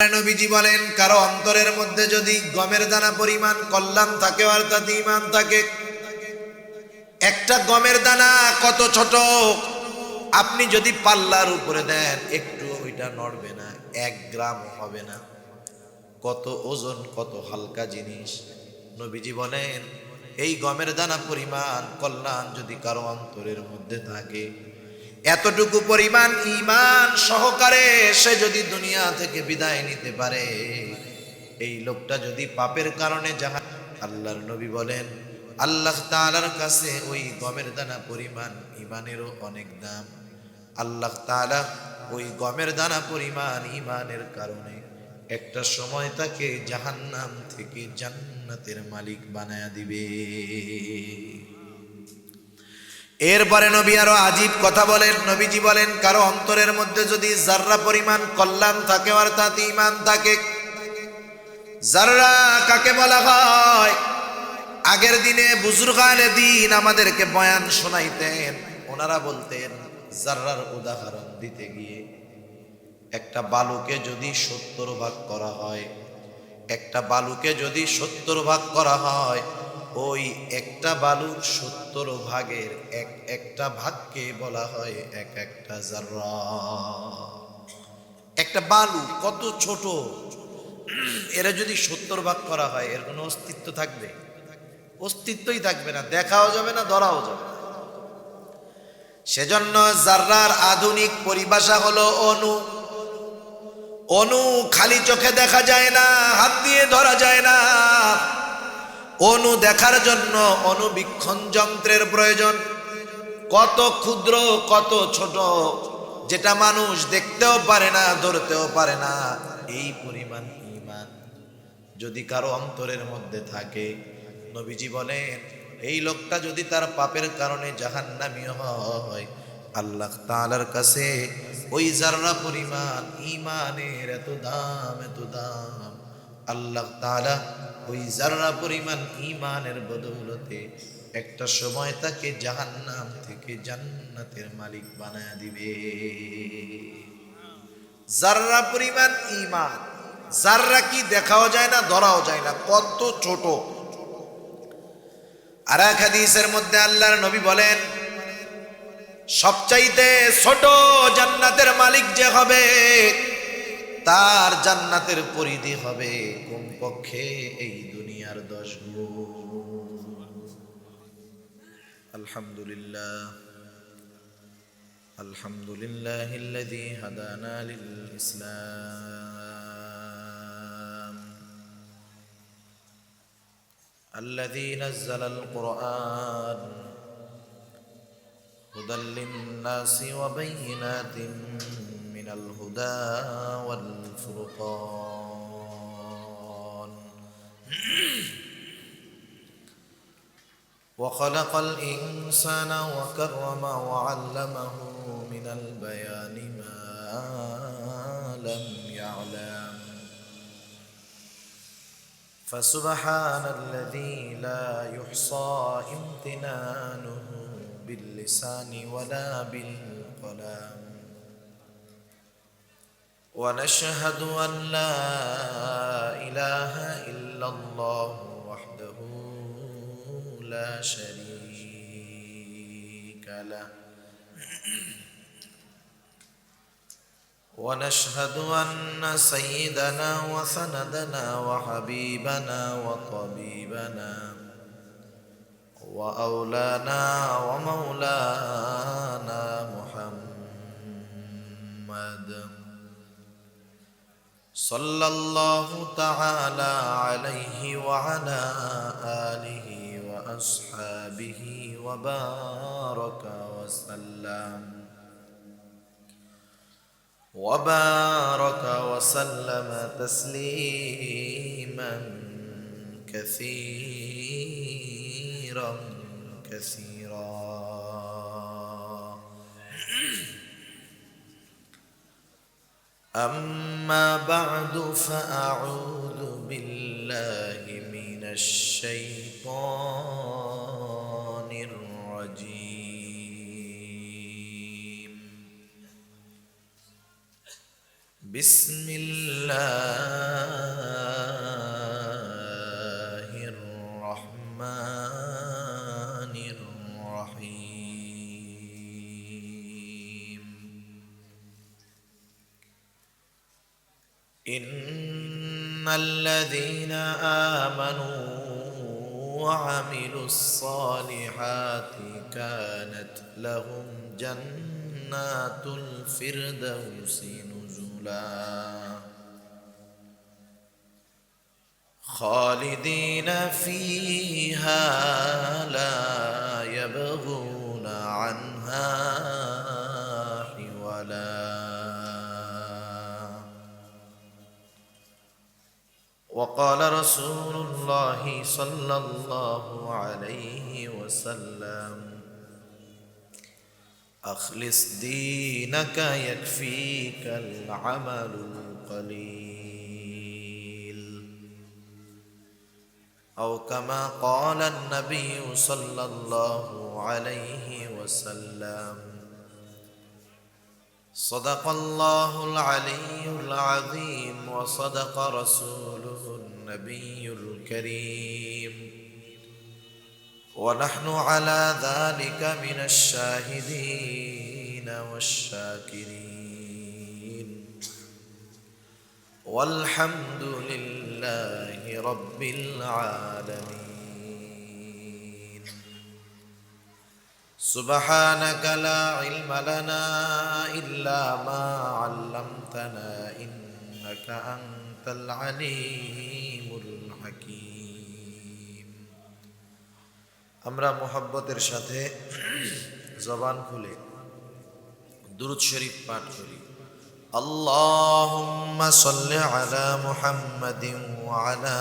নবীজি বলেন, কারো অন্তরের মধ্যে যদি গমের দানা পরিমাণ কল্যাণ থাকে অর্থাৎ ঈমান থাকে, একটা গমের দানা কত ছোট, আপনি যদি পাল্লার উপরে দেন একটু ওইটা নড়বে না, 1 গ্রাম হবে না। কত ওজন, কত হালকা জিনিস। নবীজি বলেন, এই গমের দানা পরিমাণ কল্যাণ যদি কারো অন্তরের মধ্যে থাকে, এতটুকু পরিমাণ ঈমান সহকারে সে যদি দুনিয়া থেকে বিদায় নিতে পারে, এই লোকটা যদি পাপের কারণে আল্লাহর নবী বলেন, আল্লাহ তাআলার কাছে ওই গমের দানা পরিমাণ ঈমানেরও অনেক দাম। আল্লাহ তাআলা ওই গমের দানা পরিমাণ ঈমানের কারণে একটা সময় তাকে জাহান্নাম থেকে জান্নাতের মালিক বানায়া দিবে। এরপরে নবী আরো আজীব কথা বলেন। নবীজি বলেন, কারো অন্তরের মধ্যে যদি যাররা পরিমাণ কল্যাণ থাকে অর্থাৎ ঈমান থাকে। যাররা কাকে বলা হয়? আগের দিনে বুজুর্গানে দ্বীন আমাদেরকে বয়ান শোনাইতেন, ওনারা বলতেন যাররার উদাহরণ দিতে গিয়ে, একটা বালুকে যদি 70 ভাগ করা হয়, একটা বালুকে যদি 70 ভাগ করা হয়, ওই একটা বালুর 70 ভাগের একটা ভাগকে বলা হয় এক একটা যাররা। একটা বালু কত ছোট, এরা যদি 70 ভাগ করা হয়, এর কোনো অস্তিত্ব থাকবে? অস্তিত্বই থাকবে না, দেখাও যাবে না, ধরাও যাবে না। সেজন্য যাররার আধুনিক পরিভাষা হলো অণু। অণু খালি চোখে দেখা যায় না, হাত দিয়ে ধরা যায় না। অণু দেখার জন্য অণুবীক্ষণ যন্ত্রের প্রয়োজন। কত ক্ষুদ্র, কত ছোট, যেটা মানুষ দেখতেও পারে না, ধরতেও পারে না। এই পরিমাণ ঈমান যদি কারো অন্তরের মধ্যে থাকে, নবীজি বলেন, এই লোকটা যদি তার পাপের কারণে জাহান্নামী হয়, আল্লাহ তাআলার কাছে ওই যাররা পরিমাণ ঈমানের এত দাম, এত দাম। আল্লাহ তাআলা ওই যাররা পরিমাণ ঈমানের বদৌলতে একটা সময় তাকে জাহান্নাম থেকে জান্নাতের মালিক বানায়া দিবে। যাররা পরিমাণ ঈমান। যাররা কি দেখাও যায় না, ধরাও যায় না, কত ছোট। আর এক হাদিসের মধ্যে আল্লাহর নবী বলেন, সবচাইতে ছোট জান্নাতের মালিক যে হবে, তার জান্নাতের পরিধি হবে কমপক্ষে এই দুনিয়ার 10 গুণ। আলহামদুলিল্লাহ, আলহামদুলিল্লাহিল্লাযী হাদানা লিল ইসলাম, الذي نزل القرآن هدى للناس وبينات من الهدى والفرقان وخلق الإنسان وكرم وعلمه من البيان ما لم يعلم فسبحان الذي لا يحصى امتنانه باللسان ولا بالقلم ونشهد أن لا إله إلا الله وحده لا شريك له ونشهد أن سيدنا وسندنا وحبيبنا وطبيبنا وأولانا ومولانا محمد صلى الله تعالى عليه وعلى آله وأصحابه وبارك وسلم تسليما كثيرا كثيرا. أما بعد فأعوذ بالله من الشيطان الرجيم. بسم الله الرحمن الرحيم إن الذين آمنوا وعملوا الصالحات كانت لهم جنات الفردوس نزلا خالدين فيها لا يبغون عنها حولا وقال رسول الله صلى الله عليه وسلم أخلص دينك يكفيك العمل القليل أو كما قال النبي صلى الله عليه وسلم صدق الله العلي العظيم وصدق رسوله النبي الكريم ونحن على ذلك من الشاهدين والشاكرين والحمد لله رب العالمين سبحانك لا علم لنا إلا ما علمتنا إنك أنت العليم الحكيم আমরা মোহাব্বতের সাথে জবান খুলে দুরূদ শরীফ পাঠ করি আল্লাহুম্মা সাল্লি আলা মুহাম্মাদিন ওয়া আলা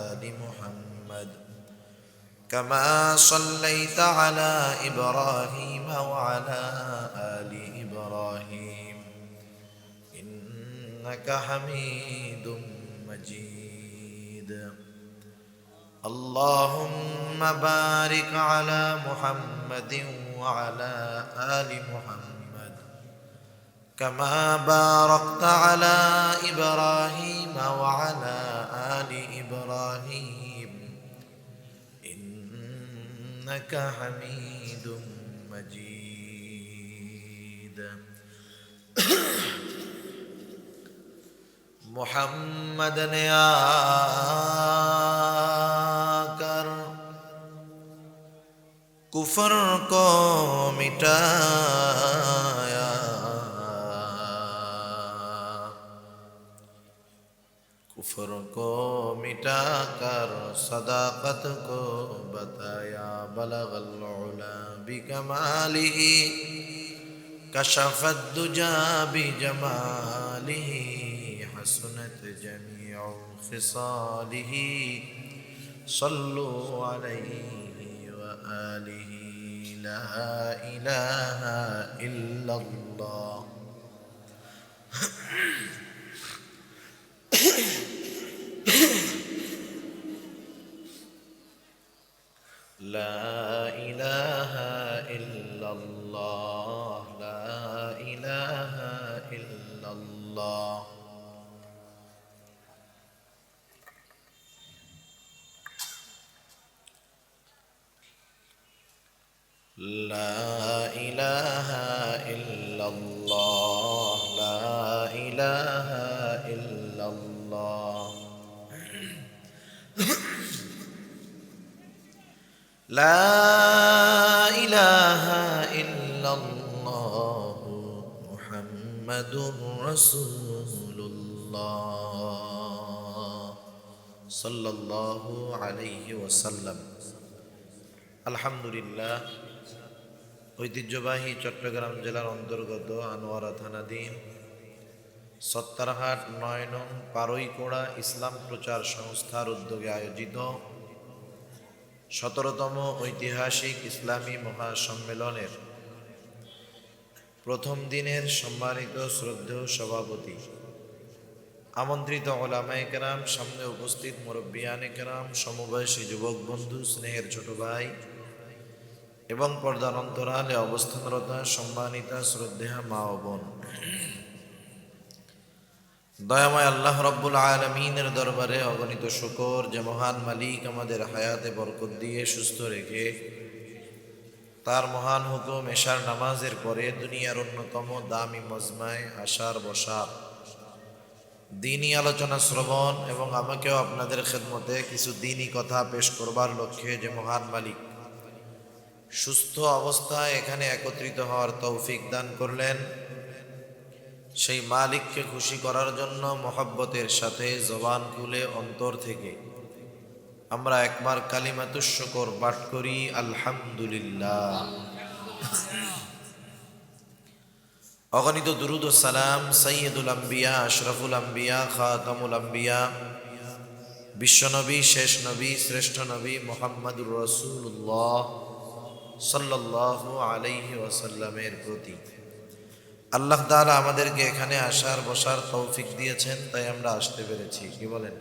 আলি মুহাম্মাদ কামা সাল্লাইতা আলা ইব্রাহিম ওয়া আলা আলি ইব্রাহিম ইন্নাকা হামিদুম মাজিদ اللهم بارك على محمد وعلى آل محمد كما باركت على إبراهيم وعلى آل إبراهيم إنك حميد مجيد محمد نے آکر کفر کو مٹایا کفر کو مٹا کر صداقت کو بتایا بلغ العلا بکمالہ کشف الدجى بجمالہ حسنت جميع خصاله صلوا عليه وآله لا إله إلا الله لا إله إلا الله لا إله إلا الله لا إله إلا الله لا إله إلا الله لا إله إلا الله محمد رسول الله صلى الله عليه وسلم الحمد لله ঐতিহ্যবাহী চট্টগ্রাম জেলার অন্তর্গত আনোয়ারা থানাধীন সত্তারহাট ৯ নং পারইকোড়া ইসলাম প্রচার সংস্থার উদ্যোগে আয়োজিত ১৭তম ঐতিহাসিক ইসলামী মহাসম্মেলনের প্রথম দিনের সম্মানিত শ্রদ্ধেয় সভাপতি, আমন্ত্রিত ওলামায়ে কেরাম, সামনে উপস্থিত মুরব্বিয়ানে কেরাম, সমবয়সী যুবক বন্ধু, স্নেহের ছোট ভাই এবং পর্দার অন্তরালে অবস্থানরত সম্মানিতা শ্রদ্ধেয়া মা ও বোন, দয়াময় আল্লাহ রব্বুল আলামিনের দরবারে অগণিত শুকর যে মহান মালিক আমাদের হায়াতে বরকত দিয়ে সুস্থ রেখে তার মহান হুকুম এশার নামাজের পরে দুনিয়ার অন্যতম দামি মজমায় আসার বসার দিনই আলোচনা শ্রবণ এবং আমাকেও আপনাদের খেদমতে কিছু দিনই কথা পেশ করবার লক্ষ্যে যে মহান মালিক সুস্থ অবস্থায় এখানে একত্রিত হওয়ার তৌফিক দান করলেন, সেই মালিককে খুশি করার জন্য মহব্বতের সাথে জবান খুলে অন্তর থেকে আমরা একবার কালিমাতুশ শুকর পাঠ করি আলহামদুলিল্লাহ। অগণিত দুরুদ ও সালাম সাইয়্যিদুল আম্বিয়া আশরাফুল আম্বিয়া খাতামুল আম্বিয়া বিশ্বনবী শেষ নবী শ্রেষ্ঠ নবী মুহাম্মদুর রাসূলুল্লাহ সাল্লাল্লাহু আলাইহি ওয়াসাল্লামের প্রতি। আল্লাহ তাআলা আমাদেরকে এখানে আসার বসার তৌফিক দিয়েছেন, তাই আমরা আসতে পেরেছি। কি বলেন?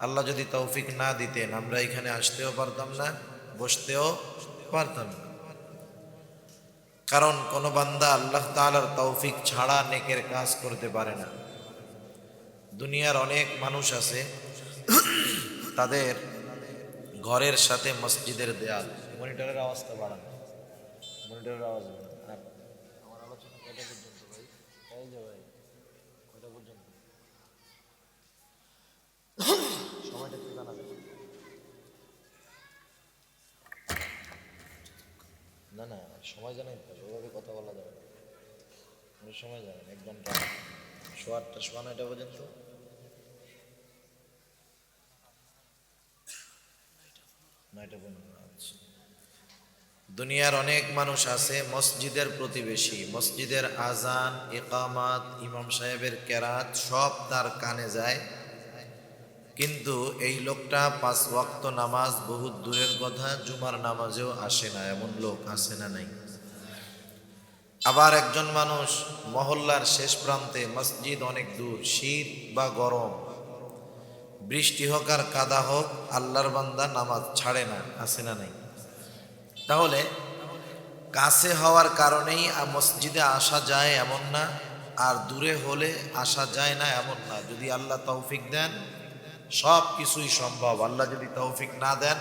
আল্লাহ যদি তৌফিক না দিতেন আমরা এখানে আসতেও পারতাম না, বসতেও পারতাম না। কারণ কোন বান্দা আল্লাহ তাআলার তৌফিক ছাড়া নেকের কাজ করতে পারে না। দুনিয়ার অনেক মানুষ আছে তাদের ঘরের সাথে মসজিদের দেয়াল। মনিটরের আওয়াজটা বাড়ান, মনিটরের আওয়াজ বাড়ান। আমার আলোচনা কয়টা পর্যন্ত ভাই? এই যে ভাই কয়টা পর্যন্ত? সময়টা একটু জানা যাবে? না না, সময় জানাই তো, ওইভাবে কথা বলা যাবে না। সময় জানেন 1 ঘন্টা, 8:30 সোয়া 9টা পর্যন্ত। আচ্ছা। দুনিয়ার অনেক মানুষ আছে মসজিদের প্রতিবেশী, মসজিদের আজান ইকামাত ইমাম সাহেবের কেরাত সব তার কানে যায়, কিন্তু এই লোকটা 5 ওয়াক্ত নামাজ বহুত দূরের কথা, জুমার নামাজেও আসে না। এমন লোক আছে না নাই? আবার একজন মানুষ মহল্লার শেষ প্রান্তে, মসজিদ অনেক দূর, শীত বা গরম, বৃষ্টি হোক আর কাদা হোক, আল্লাহর বান্দা নামাজ ছাড়ে না। আছে না নাই? তাহলে কাছে হওয়ার কারণেই মসজিদে আসা যায় এমন না, আর দূরে হলে আসা যায় না এমন না। যদি আল্লাহ তৌফিক দেন সব কিছুই সম্ভব। আল্লাহ যদি তৌফিক না দেন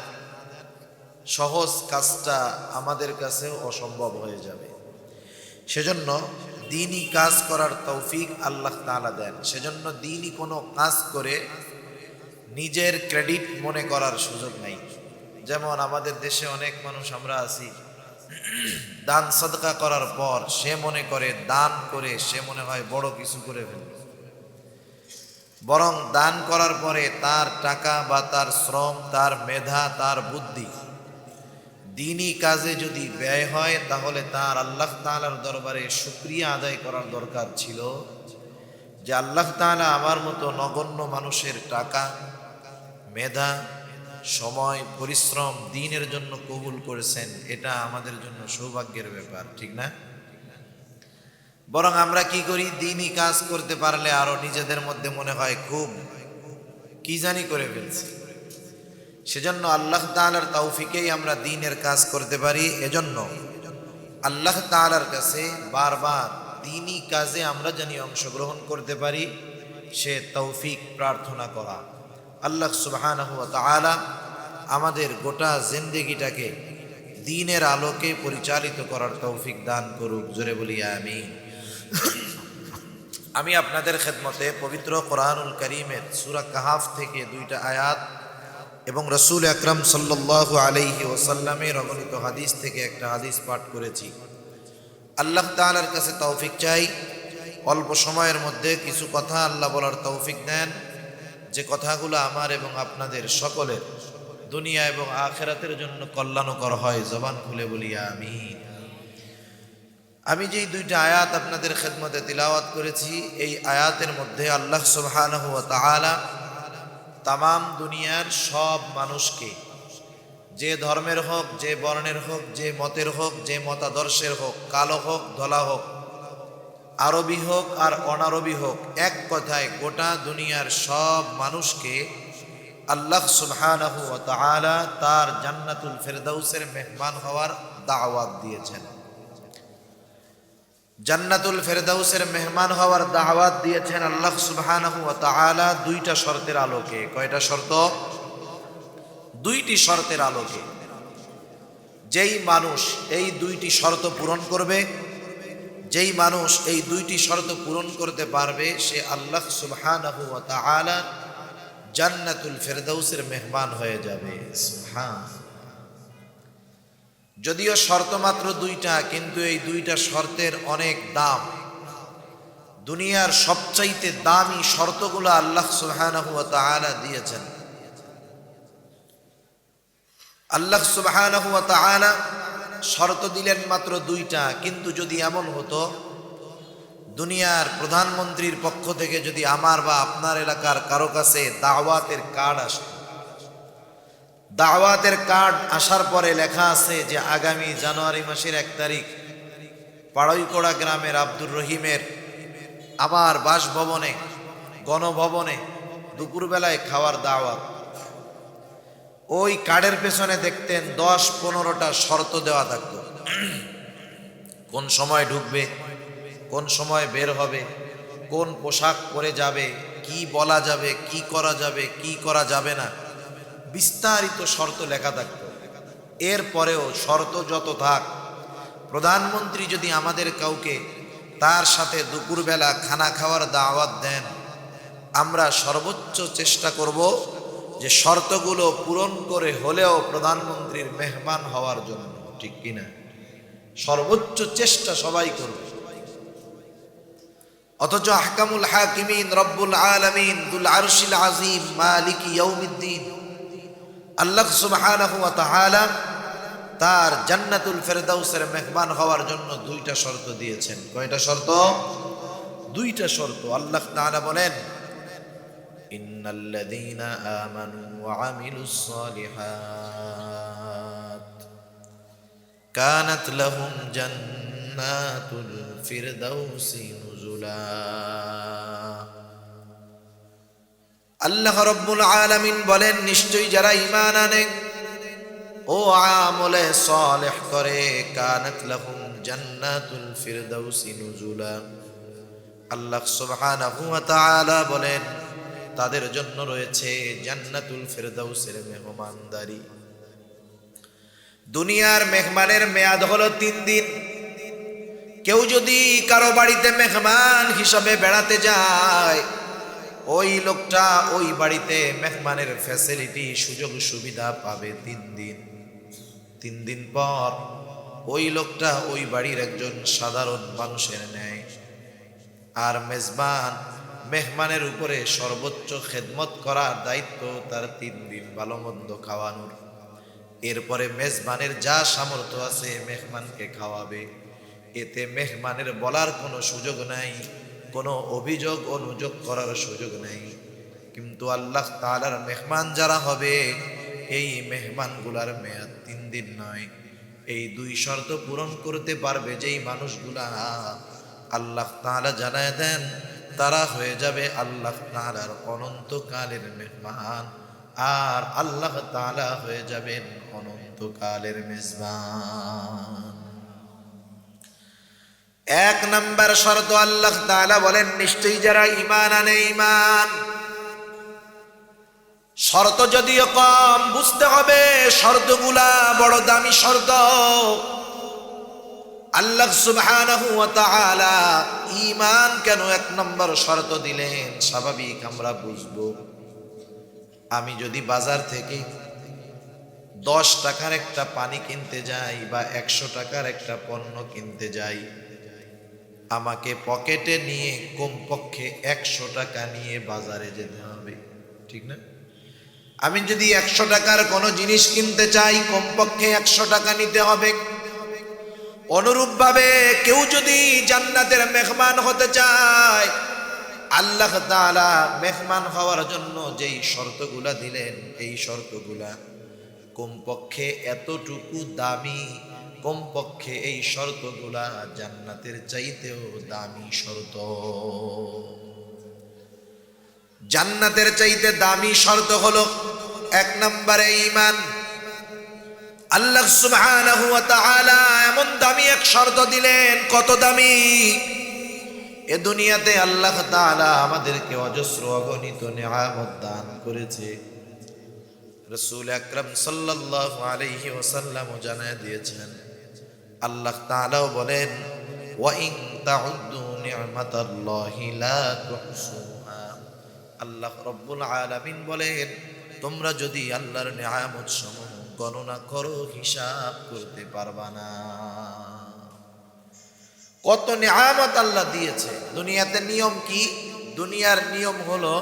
সহজ কাজটা আমাদের কাছেও অসম্ভব হয়ে যাবে। সেজন্য দ্বীনি কাজ করার তৌফিক আল্লাহ তাআলা দেন। সেজন্য দ্বীনি কোনো কাজ করে নিজের ক্রেডিট মনে করার সুযোগ নেই। যেমন আমাদের দেশে অনেক মানুষ আমরা আছি, দান সাদকা করার পর সে মনে করে দান করে সে মনে হয় বড় কিছু করে ফেলল, বরং দান করার পরে তার টাকা বা তার শ্রম, তার মেধা, তার বুদ্ধি দ্বীনি কাজে যদি ব্যয় হয় তাহলে তার আল্লাহ তাআলার দরবারে শুকরিয়া আদায় করার দরকার ছিল যে আল্লাহ তাআলা আমার মতো নগণ্য মানুষের টাকা, মেধা, সময়, পরিশ্রম দ্বীনের জন্য কবুল করেছেন। এটা আমাদের জন্য সৌভাগ্যের ব্যাপার, ঠিক না? বরং আমরা কি করি, দ্বীনি কাজ করতে পারলে আরো নিজেদের মধ্যে মনে হয় খুব কি জানি করে ফেলছি। সেজন্য আল্লাহ তাআলার তৌফিকেই আমরা দ্বীনের কাজ করতে পারি। এজন্য আল্লাহ তাআলার কাছে বারবার দ্বীনি কাজে আমরা জানি অংশগ্রহণ করতে পারি সে তৌফিক প্রার্থনা করা। আল্লাহ সুবহানাহু ওয়া তাআলা আমাদের গোটা জিন্দেগিটাকে দ্বীনের আলোকে পরিচালিত করার তৌফিক দান করুক। জোরে বলি আমিন। আমি আপনাদের খেদমতে পবিত্র কোরআনুল কারীমের সূরা কাহাফ থেকে 2টা আয়াত এবং রাসূল আকরাম সাল্লাল্লাহু আলাইহি ওয়াসাল্লামের অগণিত হাদিস থেকে একটা হাদিস পাঠ করেছি। আল্লাহ তাআলার কাছে তৌফিক চাই অল্প সময়ের মধ্যে কিছু কথা আল্লাহ বলার তৌফিক দেন, যে কথাগুলো আমার এবং আপনাদের সকলের দুনিয়া এবং আখিরাতের জন্য কল্যাণকর হয়। জবান খুলে বলি আমিন। আমি যেই 2টা আয়াত আপনাদের খেদমতে তিলাওয়াত করেছি, এই আয়াতের মধ্যে আল্লাহ সুবহানাহু ওয়া তাআলা তামাম দুনিয়ার সব মানুষকে, যে ধর্মের হোক, যে বর্ণের হোক, যে মতের হোক, যে মতাদর্শের হোক, কালো হোক, ধলা হোক, আরবি হোক আর অনারবি হোক, এক কথায় গোটা দুনিয়ার সব মানুষকে আল্লাহ সুবহানাহু ওয়া তাআলা তার জান্নাতুল ফেরদাউসের মেহমান হওয়ার দাওয়াত দিয়েছেন। জান্নাতুল ফেরদাউসের মেহমান হওয়ার দাওয়াত দিয়েছেন আল্লাহ সুবহানাহু ওয়া তাআলা দুইটা শর্তের আলোকে। কয়টা শর্ত? দুইটি শর্তের আলোকে। যেই মানুষ এই দুইটি শর্ত পূরণ করবে, যেই মানুষ এই দুইটি শর্ত পূরণ করতে পারবে, সে আল্লাহ সুবহানাহু ওয়া তাআলা জান্নাতুল ফেরদাউসের মেহমান হয়ে যাবে। সুবহান। যদিও শর্ত মাত্র দুইটা, কিন্তু এই দুইটা শর্তের অনেক দাম। দুনিয়ার সবচাইতে দামি শর্তগুলো আল্লাহ সুবহানাহু ওয়া তাআলা দিয়েছেন। আল্লাহ সুবহানাহু ওয়া তাআলা শর্ত দিলেন মাত্র দুইটা, কিন্তু যদি এমন হতো দুনিয়ার প্রধানমন্ত্রীর পক্ষ থেকে যদি আমার বা আপনার এলাকার কারো কাছে দাওয়াতের কার্ড আসে, দাওয়াতের কার্ড আসার পরে লেখা আছে যে আগামী জানুয়ারি মাসের 1 তারিখ পাড়ইকোড়া গ্রামের আব্দুর রহিমের আমার বাসভবনে, গণভবনে দুপুরবেলায় খাওয়ার দাওয়াত, ওই কার্ডের পেছনে দেখতেন 10-15টা শর্ত দেওয়া থাকতো। কোন সময় ঢুকবে, কোন সময় বের হবে, কোন পোশাক পরে যাবে, কি বলা যাবে, কি করা যাবে, কি করা যাবে না, বিস্তারিত শর্ত লেখা থাকতো। এরপরেও শর্ত যত থাক, প্রধানমন্ত্রী যদি আমাদের কাউকে তার সাথে দুপুরবেলা খানা খাওয়ার দাওয়াত দেন, আমরা সর্বোচ্চ চেষ্টা করব যে শর্তগুলো পূরণ করে হলেও প্রধানমন্ত্রীর মেহমান হওয়ার জন্য। ঠিক কিনা? সর্বোচ্চ চেষ্টা সবাই করবে। অথচ আহকামুল হাকিমিন রব্বুল আলামিন দুল আরশিল আজিম মালিক ইয়াউমিদ্দিন আল্লাহ সুবহানাহু ওয়া তাআলা তার জান্নাতুল ফেরদাউসের মেহমান হওয়ার জন্য দুইটা শর্ত দিয়েছেন। কয়টা শর্ত? দুইটা শর্ত। আল্লাহ তাআলা বলেন, ইন্নাল্লাযীনা আমানু ওয়া আমিলুস সালিহাত কানাত লাহুম জান্নাতুল ফিরদাউসি নুজুলা। আল্লাহ রাব্বুল আলামিন বলেন, নিশ্চয়ই যারা ঈমান আনে ও আমলে সালেহ করে, কানাত লাহুম জান্নাতুল ফিরদাউসি নুজুলা। আল্লাহ সুবহানাহু ওয়া তাআলা বলেন, তাদের জন্য রয়েছে জান্নাতুল ফিরদাউসের মেহমানদারি। দুনিয়ার মেহমানের মেয়াদ হলো 3 দিন। কেউ যদি কারো বাড়িতে মেহমান হিসাবে বেড়াতে যায়, ওই লোকটা ওই বাড়িতে মেহমানের ফ্যাসিলিটি, সুযোগ সুবিধা পাবে 3 দিন। 3 দিন পর ওই লোকটা ওই বাড়ির একজন সাধারণ মানুষের ন্যায়। আর মেজবান মেহমানের উপরে সর্বোচ্চ খেদমত করার দায়িত্ব তার। 3 দিন ভালো মন্দ খাওয়ানোর। এরপরে মেজবানের যা সামর্থ্য আছে মেহমানকে খাওয়াবে। এতে মেহমানের বলার কোনো সুযোগ নাই, কোনো অভিযোগ অনুযোগ করার সুযোগ নাই। কিন্তু আল্লাহ তাআলার মেহমান যারা হবে, এই মেহমানগুলার মেয়াদ 3 দিন নয়। এই 2 শর্ত পূরণ করতে পারবে যেই মানুষগুলা, আল্লাহ তাআলা জানায় দেন তারা হয়ে যাবে আল্লাহ তাআলার অনন্তকালের মেহমান, আর আল্লাহ তাআলা হয়ে যাবেন অনন্তকালের মেজবান। 1 নাম্বার শর্ত আল্লাহ তাআলা বলেন, নিশ্চয়ই যারা ঈমান আনে, ঈমান শর্ত যদিও কম, বুঝতে হবে শর্তগুলা বড় দামি শর্ত। আল্লাহ সুবহানাহু ওয়া তাআলা ঈমান কেন 1 নম্বর শর্ত দিলেন, স্বাভাবিক আমরা বুঝবো। আমি যদি বাজার থেকে 10 টাকার একটা পানি কিনতে যাই বা 100 টাকার একটা পণ্য কিনতে যাই, আমাকে পকেটে নিয়ে কমপক্ষে 100 টাকা নিয়ে বাজারে যেতে হবে। ঠিক না? আমি যদি 100 টাকার কোনো জিনিস কিনতে চাই, কমপক্ষে 100 টাকা নিতে হবে। অনুরূপভাবে কেউ যদি জান্নাতের মেহমান হতে চায়, আল্লাহ তাআলা মেহমান হওয়ার জন্য যেই শর্তগুলা দিলেন, এই শর্তগুলা কমপক্ষে এতটুকু দামি, কমপক্ষে এই শর্তগুলা জান্নাতের চাইতেও দামি শর্ত। জান্নাতের চাইতে দামি শর্ত হলো 1 নম্বরে ঈমান। আল্লাহ সুবহানাহু ওয়া তাআলা এমন দামি এক শর্ত দিলেন, কত দামি! এ দুনিয়াতে আল্লাহ তাআলা আমাদেরকে অজস্র অগণিত নিয়ামত দান করেছে। রাসূল আকরাম সাল্লাল্লাহু আলাইহি ওয়াসাল্লাম জানায় দিয়েছেন, আল্লাহ তাআলাও বলেন, ওয়া ইন তাউদ্দু নি'মাতাল্লাহি লা তুহসুহা। আল্লাহ রাব্বুল আলামিন বলেন, তোমরা যদি আল্লাহর নিয়ামত সমূহ গণনা করো, হিসাব করতে পারবা না। কত নিয়ামত আল্লাহ দিয়েছে। দুনিয়াতে নিয়ম কি? দুনিয়ার নিয়ম হলো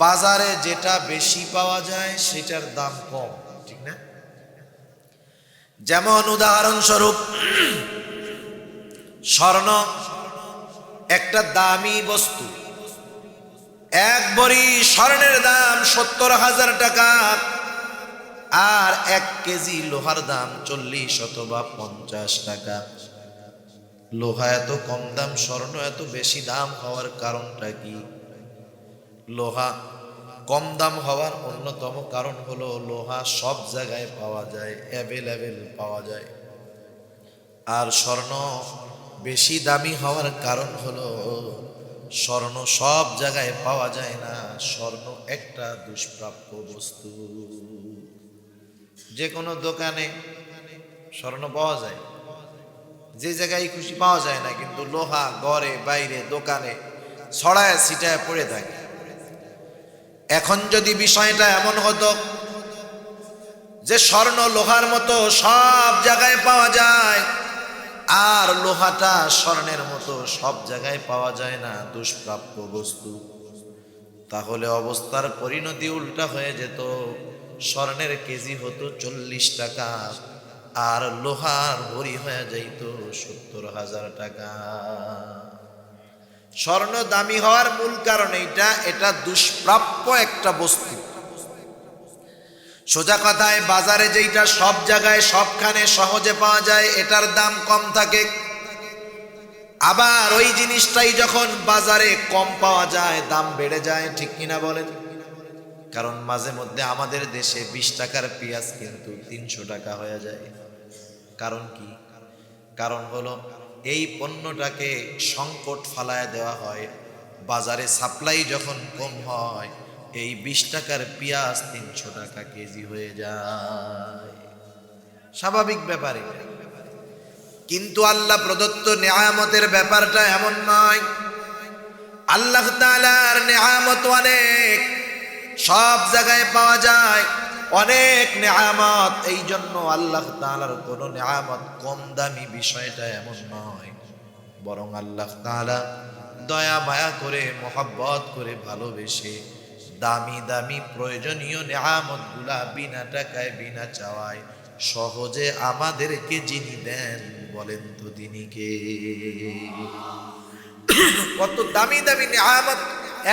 বাজারে যেটা বেশি পাওয়া যায় সেটার দাম কম, ঠিক না? যেমন উদাহরণস্বরূপ স্বর্ণ একটা দামি বস্তু। এক ভরি স্বর্ণের দাম ৭০,০০০ টাকা, আর ১ কেজি লোহার দাম ৪০ অথবা ৫০ টাকা। লোহা এত কম দাম, স্বর্ণ এত বেশি দাম হওয়ার কারণটা কি? লোহা কম দাম হওয়ার অন্যতম কারণ হলো লোহা সব জায়গায় পাওয়া যায়, অ্যাভেলেবেল পাওয়া যায়। আর স্বর্ণ বেশি দামি হওয়ার কারণ হলো স্বর্ণ সব জায়গায় পাওয়া যায় না। স্বর্ণ একটা দুষ্প্রাপ্য বস্তু। যে কোনো দোকানে স্বর্ণ পাওয়া যায়, যে জায়গায় খুশি পাওয়া যায় না, কিন্তু লোহা ঘরে বাইরে দোকানে ছড়ায় ছিটায় পড়ে থাকে। এখন যদি বিষয়টা এমন হতো যে স্বর্ণ লোহার মতো সব জায়গায় পাওয়া যায়, আর লোহাটা স্বর্ণের মতো সব জায়গায় পাওয়া যায় না, দুষ্প্রাপ্য বস্তু, তাহলে অবস্থার পরিণতি উল্টা হয়ে যেত। স্বর্ণের কেজি হতো ৪০ টাকা, আর লোহার ভরি হয়ে যাইত ৭০,০০০ টাকা। স্বর্ণ দামি হওয়ার মূল কারণ এটা দুষ্প্রাপ্য একটা বস্তু। সোজা কথায় বাজারে যেটা সব জায়গায় সবখানে সহজে পাওয়া যায়, এটার দাম কম থাকে। আবার ওই জিনিসটাই যখন বাজারে কম পাওয়া যায়, দাম বেড়ে যায়, ঠিক কিনা বলেন? কারণ মাঝে মধ্যে আমাদের দেশে ২০ টাকার পেঁয়াজ কিন্তু ৩০০ টাকা হয়ে যায়। কারণ কি? কারণ হলো এই পণ্যটাকে সংকট ফালায় দেওয়া হয়। বাজারে সাপ্লাই যখন কম হয়, এই ২০ টাকার পেঁয়াজ ৩০০ টাকা কেজি হয়ে যায়। স্বাভাবিক ব্যাপার এটা। কিন্তু আল্লাহ প্রদত্ত নেয়ামতের ব্যাপারটা এমন নয়। আল্লাহ তাআলার নেয়ামত অনেক, সব জায়গায় পাওয়া যায়, অনেক নেয়ামত। এই জন্য আল্লাহ তাআলার কোনো নেয়ামত কম দামি বিষয়টা এমন নয়, বরং আল্লাহ তাআলা দয়া মায়া করে, মোহাব্বত করে, ভালোবেসে দামি দামি প্রয়োজনীয় নেয়ামতগুলা বিনা টাকায় বিনা চাওয়ায় সহজে আমাদেরকে যিনি দেন, বলেন তো তিনি কে? কত দামি দামি নেয়ামত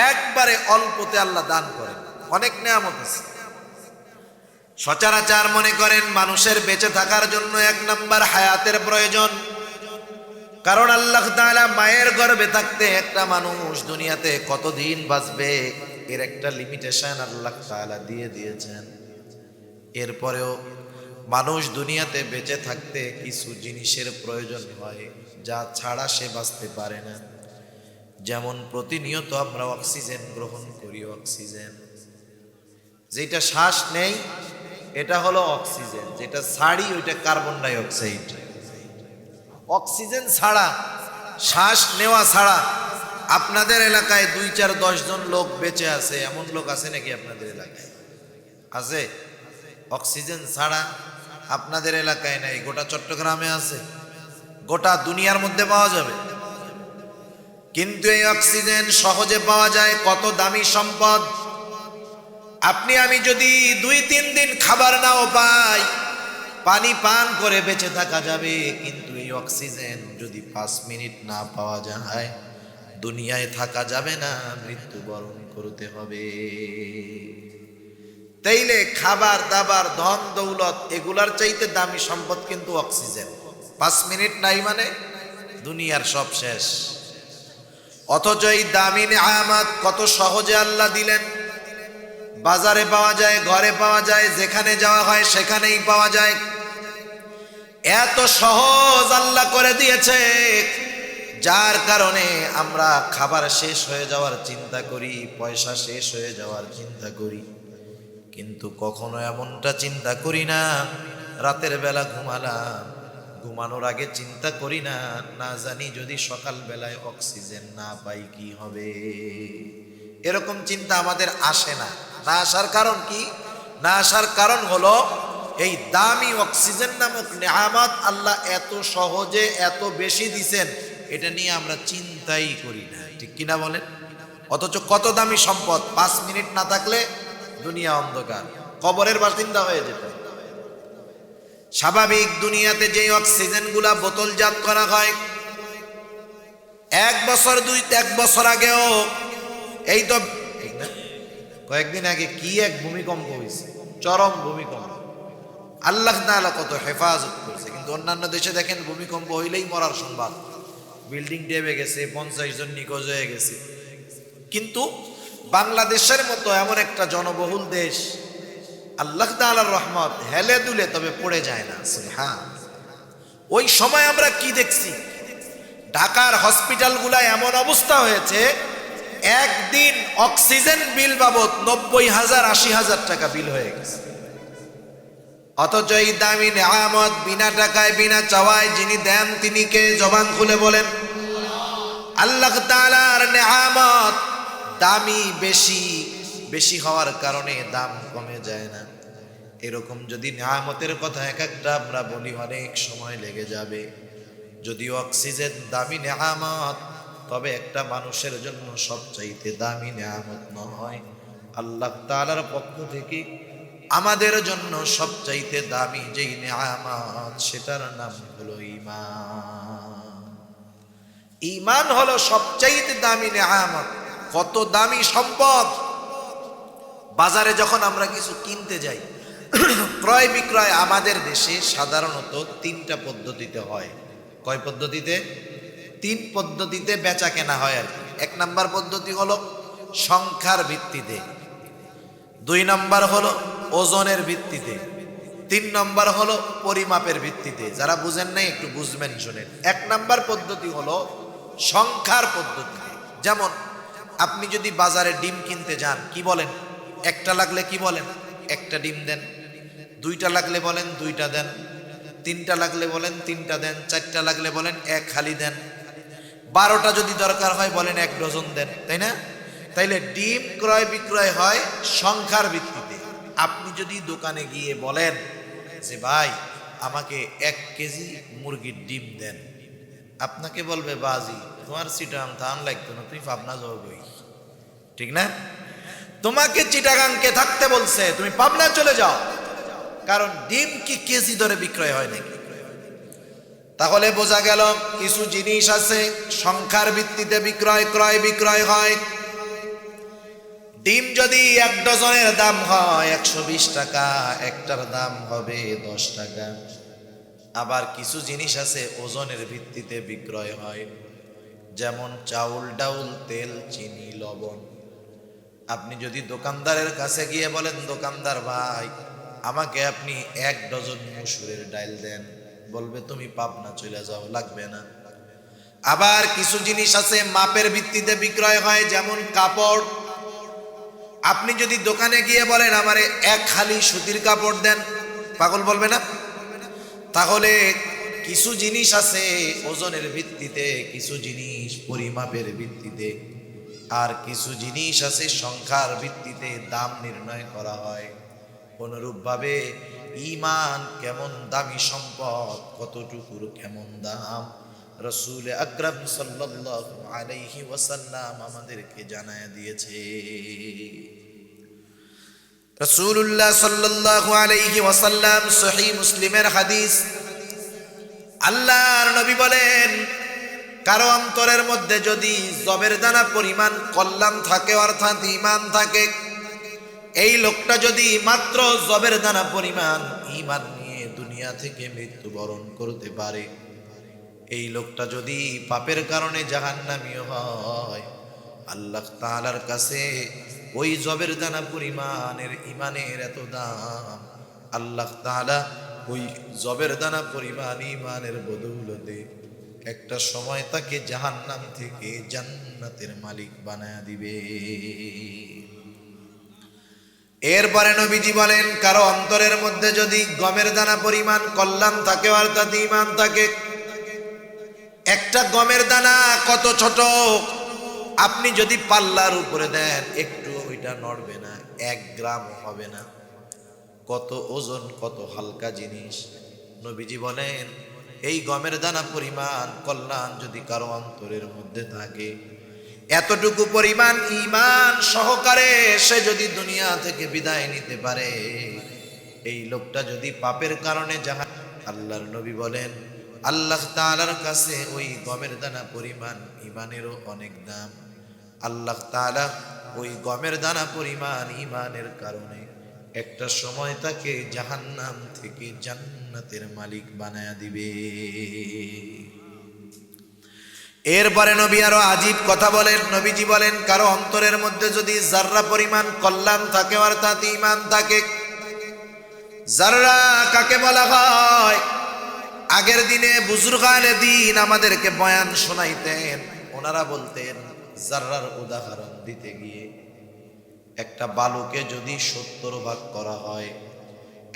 একবারে অল্পতে আল্লাহ দান করেন। অনেক নেয়ামত আছে। সচরাচর মনে করেন মানুষের বেঁচে থাকার জন্য ১ নাম্বার হায়াতের প্রয়োজন। কারণ আল্লাহ তাআলা মায়ের গর্ভে থাকতে একটা মানুষ দুনিয়াতে কতদিন বাঁচবে এর একটা লিমিটেশন আল্লাহ তাআলা দিয়ে দিয়েছেন। এরপরেও মানুষ দুনিয়াতে বেঁচে থাকতে কিছু জিনিসের প্রয়োজন হয়, যা ছাড়া সে বাঁচতে পারে না। যেমন প্রতিনিয়ত আমরা অক্সিজেন গ্রহণ করি। অক্সিজেন যেটা শ্বাস নেই এটা হলো অক্সিজেন, যেটা ছাড়ি ওইটা কার্বন ডাই অক্সাইড। অক্সিজেন ছাড়া, শ্বাস নেওয়া ছাড়া আপনাদের এলাকায় ২, ৪, ১০ জন লোক বেঁচে আছে, এমন লোক আছে নাকি আপনাদের এলাকায়? আছে? অক্সিজেন ছাড়া আপনাদের এলাকায় নাই, গোটা চট্টগ্রামে আছে, গোটা দুনিয়ার মধ্যে পাওয়া যাবে। কিন্তু এই অক্সিজেন সহজে পাওয়া যায়, কত দামি সম্পদ। আপনি আমি যদি ২-৩ দিন খাবার নাও পাই, পানি পান করে বেঁচে থাকা যাবে, কিন্তু এই অক্সিজেন যদি ৫ মিনিট না পাওয়া যায়, দুনিয়ায় থাকা যাবে না, মৃত্যুবরণ করতে হবে। তাইলে খাবার দাবার ধন দৌলত এগুলার চাইতে দামি সম্পদ কিন্তু অক্সিজেন। ৫ মিনিট নাই মানে দুনিয়ার সব শেষ। অথচ এই দামি নেয়ামত কত সহজে আল্লাহ দিলেন। বাজারে পাওয়া যায়, ঘরে পাওয়া যায়, যেখানে যাওয়া হয় সেখানেই পাওয়া যায়। এত সহজ আল্লাহ করে দিয়েছে, যার কারণে আমরা খাবার শেষ হয়ে যাওয়ার চিন্তা করি, পয়সা শেষ হয়ে যাওয়ার চিন্তা করি, কিন্তু কখনো এমনটা চিন্তা করি না রাতের বেলা ঘুমালাম, ঘুমানোর আগে চিন্তা করি না, না জানি যদি সকাল বেলায় অক্সিজেন না পাই কি হবে। এরকম চিন্তা আমাদের আসে না। না আসার কারণ কি? না আসার কারণ হলো এই দামি অক্সিজেন নামক নেয়ামত আল্লাহ এত সহজে এত বেশি দিছেন, এটা নিয়ে আমরা চিন্তাই করি না, ঠিক কিনা বলেন? অথচ কত দামি সম্পদ, 5 মিনিট না থাকলে দুনিয়া অন্ধকার, কবরের বাসিন্দা হয়ে যেত। স্বাভাবিক দুনিয়াতে যে অক্সিজেন গুলা বোতলজাত করা হয়, 1 বছর 1 বছর আগেও, এই তো কয়েকদিন আগে কি এক ভূমিকম্প হয়েছে, চরম ভূমিকম্প, আল্লাহ তাআলা কত হেফাজত করছে। কিন্তু অন্যান্য দেশে দেখেন ভূমিকম্প হইলেই মরার সংবাদ, বিল্ডিং ডেবে গেছে, 50 জন নিখোঁজ হয়ে গেছে। কিন্তু বাংলাদেশের মতো এমন একটা জনবহুল দেশ, আল্লাহ তাআলার রহমত হেলে দুলে তবে পড়ে যায় না। হ্যাঁ, ওই সময় আমরা কি দেখছি, ঢাকার হসপিটালগুলা এমন অবস্থা হয়েছে, একদিন অক্সিজেন বিল বাবদ 90,000 80,000 টাকা বিল হয়ে গেছে। অথচ এই দামি নেয়ামত বিনা টাকায় বিনা চাওয়ায় যিনি দেন তিনি কে? জবান খুলে বলেন। আল্লাহ তাআলার নেয়ামত দামি বেশি, বেশি হওয়ার কারণে দাম কমে যায় না। এরকম যদি নেয়ামতের কথা এক একটা আমরা বলি অনেক সময় লেগে যাবে। যদিও অক্সিজেন দামি নেয়ামত, তবে একটা মানুষের জন্য সবচাইতে দামি নেয়ামত নয়, আল্লাহ তাআলার পক্ষ থেকে আমাদের জন্য সবচাইতে দামি যেই নেয়ামত, সেটার নাম হলো ঈমান। ঈমান হলো সবচাইতে দামি নেয়ামত। কত দামি সম্পদ! বাজারে যখন আমরা কিছু কিনতে যাই, ক্রয় বিক্রয় আমাদের দেশে সাধারণত 3টা পদ্ধতিতে হয়। কয় পদ্ধতিতে? 3 পদ্ধতিতে বেচা কেনা হয় আর কি। 1 নাম্বার পদ্ধতি হলো সংখ্যার ভিত্তিতে, 2 নাম্বার হলো ওজনের ভিত্তিতে, 3 নাম্বার হলো পরিমাপের ভিত্তিতে। যারা বুঝেন নাই একটু বুঝবেন, শুনেন। 1 নাম্বার পদ্ধতি হলো সংখ্যার পদ্ধতিতে। যেমন আপনি যদি বাজারে ডিম কিনতে যান, কি বলেন? 1টা লাগলে কি বলেন? 1টা ডিম দেন। 2টা লাগলে বলেন 2টা দেন। 3টা লাগলে বলেন 3টা দেন। 4টা লাগলে বলেন 1 খালি দেন। 12টা যদি দরকার হয় বলেন 1 ডজন দেন, তাই না? তাইলে ডিম ক্রয় বিক্রয় হয় সংখ্যার ভিত্তিতে। আপনি যদি দোকানে গিয়ে বলেন যে ভাই আমাকে 1 কেজি মুরগির ডিম দেন, আপনাকে বলবে বাজি তোমার চিটাগাং থান লাগতো না, তুমি পাবনা যাও বই, ঠিক না? তোমাকে চিটাগাংকে থাকতে বলছে, তুমি পাবনা চলে যাও, কারণ ডিম কি কেজি ধরে বিক্রয় হয় নাকি? তাহলে বোঝা গেল কিছু জিনিস আছে সংখ্যার ভিত্তিতে ক্রয় বিক্রয় হয়। ডিম যদি 1 ডজনের দাম হয় 120 টাকা, একটার দাম হবে 10 টাকা। আবার কিছু জিনিস আছে ওজনের ভিত্তিতে বিক্রয় হয়, যেমন চাউল, ডাউল, তেল, চিনি, লবণ। আপনি যদি দোকানদারের কাছে গিয়ে বলেন দোকানদার ভাই আমাকে আপনি 1 ডজন মসুরের ডাল দেন, বলবে তুমি পাবনা চলে যাও, লাগবে না। আবার কিছু জিনিস আছে মাপের ভিত্তিতে বিক্রয় হয়, যেমন কাপড়। আপনি যদি দোকানে গিয়ে বলেন আমারে 1 খালি সুতির কাপড় দেন, পাগল বলবে না? তাহলে কিছু জিনিস আছে ওজনের ভিত্তিতে, কিছু জিনিস পরিমাপের ভিত্তিতে, আর কিছু জিনিস আছে সংখ্যার ভিত্তিতে দাম নির্ণয় করা হয়। অনুরূপভাবে ঈমান কেমন দামি সম্পদ, কতটুকুর কেমন দাম, রাসূল আকরাম সাল্লাল্লাহু আলাইহি ওয়াসাল্লাম আমাদেরকে জানায় দিয়েছে। রাসূলুল্লাহ সাল্লাল্লাহু আলাইহি ওয়াসাল্লাম, সহিহ মুসলিমের হাদিস, আল্লাহর নবী বলেন কারো অন্তরের মধ্যে যদি জবের দানা পরিমাণ কল্যাণ থাকে, অর্থাৎ ঈমান থাকে, এই লোকটা যদি মাত্র জবের দানা পরিমাণ ঈমান নিয়ে দুনিয়া থেকে মৃত্যুবরণ করতে পারে, এই লোকটা যদি পাপের কারণে জাহান্নামী হয়, আল্লাহ তাআলার কাছে ওই জবের দানা পরিমাণের ইমানের এত দাম, আল্লাহ তাআলা ওই জবের দানা পরিমাণ ইমানের বদৌলতে একটা সময় তাকে জাহান্নাম থেকে জান্নাতের মালিক বানায়া দিবে। এরপরে নবীজি বলেন, কারো অন্তরের মধ্যে যদি গমের দানা পরিমাণ কল্যাণ থাকে অর্থাৎ ঈমান থাকে, একটা গমের দানা কত ছোট, আপনি যদি পাল্লার উপরে দেন একটু ওইটা নড়বে না, 1 গ্রাম হবে না। কত ওজন, কত হালকা জিনিস। নবীজি বলেন এই গমের দানা পরিমাণ কল্যাণ যদি কারো অন্তরের মধ্যে থাকে, এতটুকু পরিমাণ ঈমান সহকারে সে যদি দুনিয়া থেকে বিদায় নিতে পারে, এই লোকটা যদি পাপের কারণে আল্লাহর নবী বলেন আল্লাহ তাআলার কাছে ওই গমের দানা পরিমাণ ঈমানেরও অনেক দাম। আল্লাহ তাআলা ওই গমের দানা পরিমাণ ঈমানের কারণে একটা সময় তাকে জাহান্নাম থেকে জান্নাতের মালিক বানায়া দিবে। এরপরে নবী আরো আজীব কথা বলেন। নবীজি বলেন কারো অন্তরের মধ্যে যদি যাররা পরিমাণ কল্যাণ থাকে অর্থাৎ ঈমান থাকে। যাররা কাকে বলা হয়? আগের দিনে বুজুর্গানে দিন আমাদেরকে বয়ান শোনাইতেন, ওনারা বলতেন যাররার উদাহরণ দিতে গিয়ে, একটা বালুকে যদি 70 ভাগ করা হয়,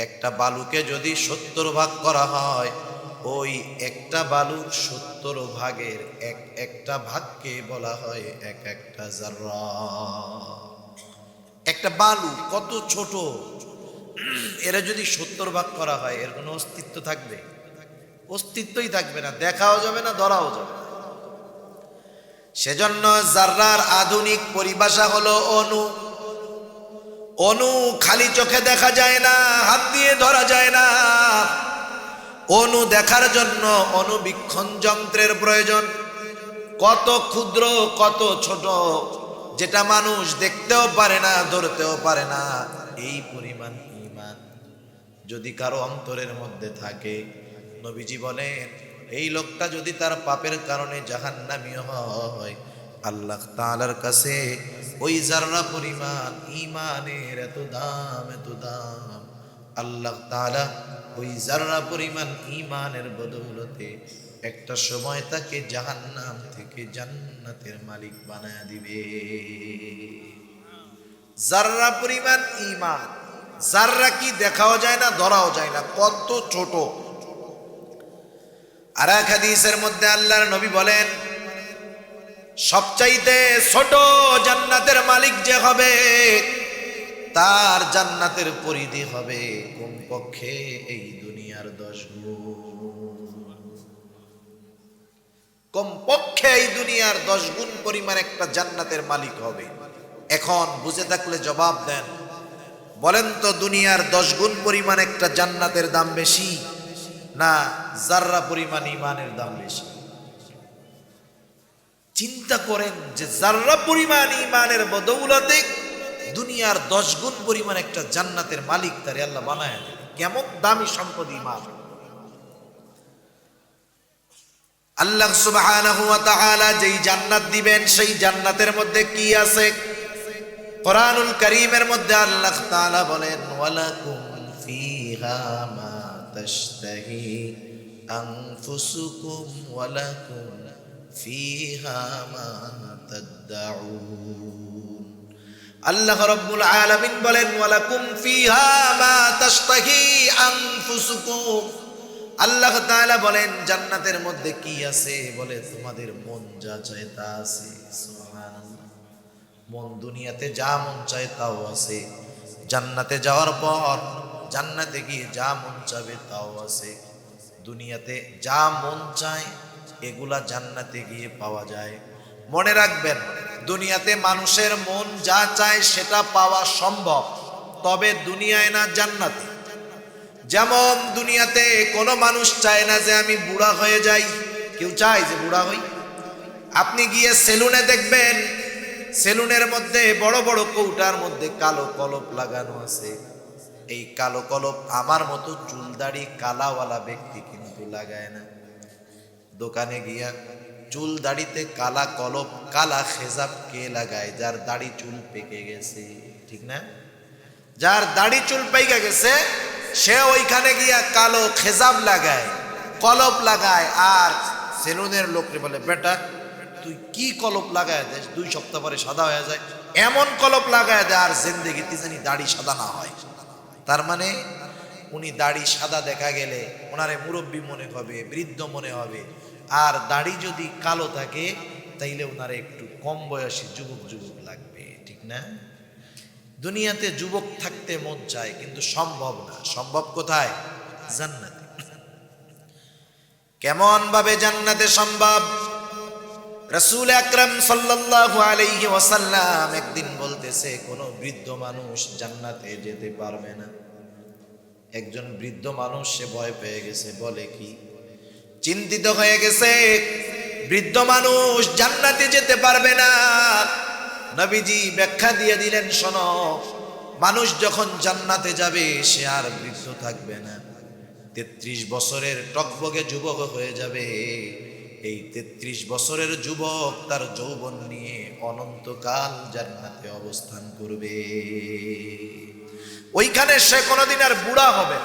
একটা বালুকে যদি 70 ভাগ করা হয়, ওই একটা বালুর 70 ভাগের একটা ভাগকে বলা হয় একটা যাররা। একটা বালু কত ছোট, এরা যদি 70 ভাগ করা হয় এর কোনো অস্তিত্ব থাকবে? অস্তিত্বই থাকবে না, দেখাও যাবে না, ধরাও যাবে না। সেজন্য যাররার আধুনিক পরিভাষা হলো অণু। অণু খালি চোখে দেখা যায় না, হাত দিয়ে ধরা যায় না। অণু দেখার জন্য অণুবীক্ষণ যন্ত্রের প্রয়োজন। কত ক্ষুদ্র, কত ছোট, যেটা মানুষ দেখতেও পারে না, ধরতেও পারে না। এই পরিমাণ ঈমান যদি কারো অন্তরের মধ্যে থাকে, নবীজি বলেন এই লোকটা যদি তার পাপের কারণে জাহান্নামী হয়, আল্লাহ তাআলার কাছে ওই যাররা পরিমাণ ঈমানের এত দাম, এত দাম। আল্লাহ তাআলা ওই যাররা পরিমাণ ঈমানের বদৌলতে একটা সময় তাকে জাহান্নাম থেকে জান্নাতের মালিক বানায়া দিবে। যাররা পরিমাণ ঈমান। যাররা কি দেখাও যায় না, ধরাও যায় না, কত ছোট। আর এক হাদিসের মধ্যে আল্লাহর নবী বলেন সবচাইতে ছোট জান্নাতের মালিক যে হবে, তার জান্নাতের পরিধি হবে কমপক্ষে এই দুনিয়ার 10 গুণ। কমপক্ষে এই দুনিয়ার 10 গুণ পরিমাণ একটা জান্নাতের মালিক হবে। এখন বুঝে থাকলে জবাব দেন, বলেন তো দুনিয়ার 10 গুণ পরিমাণ একটা জান্নাতের দাম বেশি না যাররা পরিমাণ ঈমানের দাম বেশি? চিন্তা করেন যে যাররা পরিমাণ ঈমানের বদৌলতে দুনিয়ার 10 গুণ পরিমাণ একটা জান্নাতের মালিক তারে আল্লাহ বানায় দেন। কেমন দামি সম্পদ ঈমান! আল্লাহ সুবহানাহু ওয়া তাআলা যেই জান্নাত দিবেন, সেই জান্নাতের মধ্যে কি আছে? কোরআনুল কারীমের মধ্যে আল্লাহ তাআলা বলেন ওয়ালাকুম ফিহা মা তাশতাহি আনফুসুকুম ওয়ালাকুম ফিহা মা তাদউন। আল্লাহ রাব্বুল আলামিন বলেন ওয়ালাকুম ফিহা মা তাশতাহি আনফুসুকুম। আল্লাহ তাআলা বলেন জান্নাতের মধ্যে কি আছে? বলে তোমাদের মন যা চায় তা আছে। সুবহানাল্লাহ। মন দুনিয়াতে যা মন চায় তাও আছে, জান্নাতে যাওয়ার পর জান্নাতে গিয়ে যা মন চাবে তাও আছে। দুনিয়াতে যা মন চায় এগুলা জান্নাতে গিয়ে পাওয়া যায়। মনে রাখবেন, দুনিয়াতে মানুষের মন যা চায় সেটা পাওয়া সম্ভব, তবে দুনিয়ায় না, জান্নাতে। যেমন দুনিয়াতে কোনো মানুষ চায় না যে আমি বুড়া হয়ে যাই। কেউ চায় যে বুড়া হই? আপনি গিয়ে সেলুনে দেখবেন, সেলুনের মধ্যে বড় বড় কৌটার মধ্যে কালো কলপ লাগানো আছে। এই কালো কলপ আমার মতো চুল দাড়ি কালাওয়ালা ব্যক্তি কিন্তু লাগায় না। দোকানে গিয়া চুল দাড়িতে কালা কলপ কালা খেজাব কে লাগায়? যার দাড়ি চুল পেকে গেছে, ঠিক না? যার দাড়ি চুল পেকে গেছে সে ওইখানে গিয়া কালো খেজাব লাগায়, কলপ লাগায়। আর সেলুনের লোকরে বলে, বেটা তুই কি কলপ লাগায় দেশ, 2 সপ্তাহ পরে সাদা হয়ে যায়, এমন কলপ লাগায় দেয় আর জিন্দেগিতে জানি দাড়ি সাদা না হয়। তার মানে উনি দাড়ি সাদা দেখা গেলে ওনারে মুরব্বী মনে হবে, বৃদ্ধ মনে হবে। আর দাড়ি যদি কালো থাকে তাইলে ওনারে একটু কম বয়সী যুবক যুবক লাগবে, ঠিক না? দুনিয়াতে যুবক থাকতে মন চায় কিন্তু সম্ভব না। সম্ভব কোথায়? জান্নাতে। কেমন ভাবে জান্নাতে সম্ভব? রাসূল আকরাম সাল্লাল্লাহু আলাইহি ওয়াসাল্লাম একদিন বলতেছে, কোন বৃদ্ধ মানুষ জান্নাতে যেতে পারবে না। একজন বৃদ্ধ মানুষ সে ভয় পেয়ে গেছে, বলে কি, চিন্তিত হয়ে গেছে, বৃদ্ধ মানুষ জান্নাতে যেতে পারবে না। নবীজি ব্যাখ্যা দিয়ে দিলেন, শোনো, মানুষ যখন জান্নাতে যাবে সে আর বৃদ্ধ থাকবে না, 33 বছরের টকবগে যুবক হয়ে যাবে। এই 33 বছরের যুবক তার যৌবন নিয়ে অনন্তকাল জান্নাতে অবস্থান করবে। ওইখানে সে কোনোদিন আর বুড়া হবে।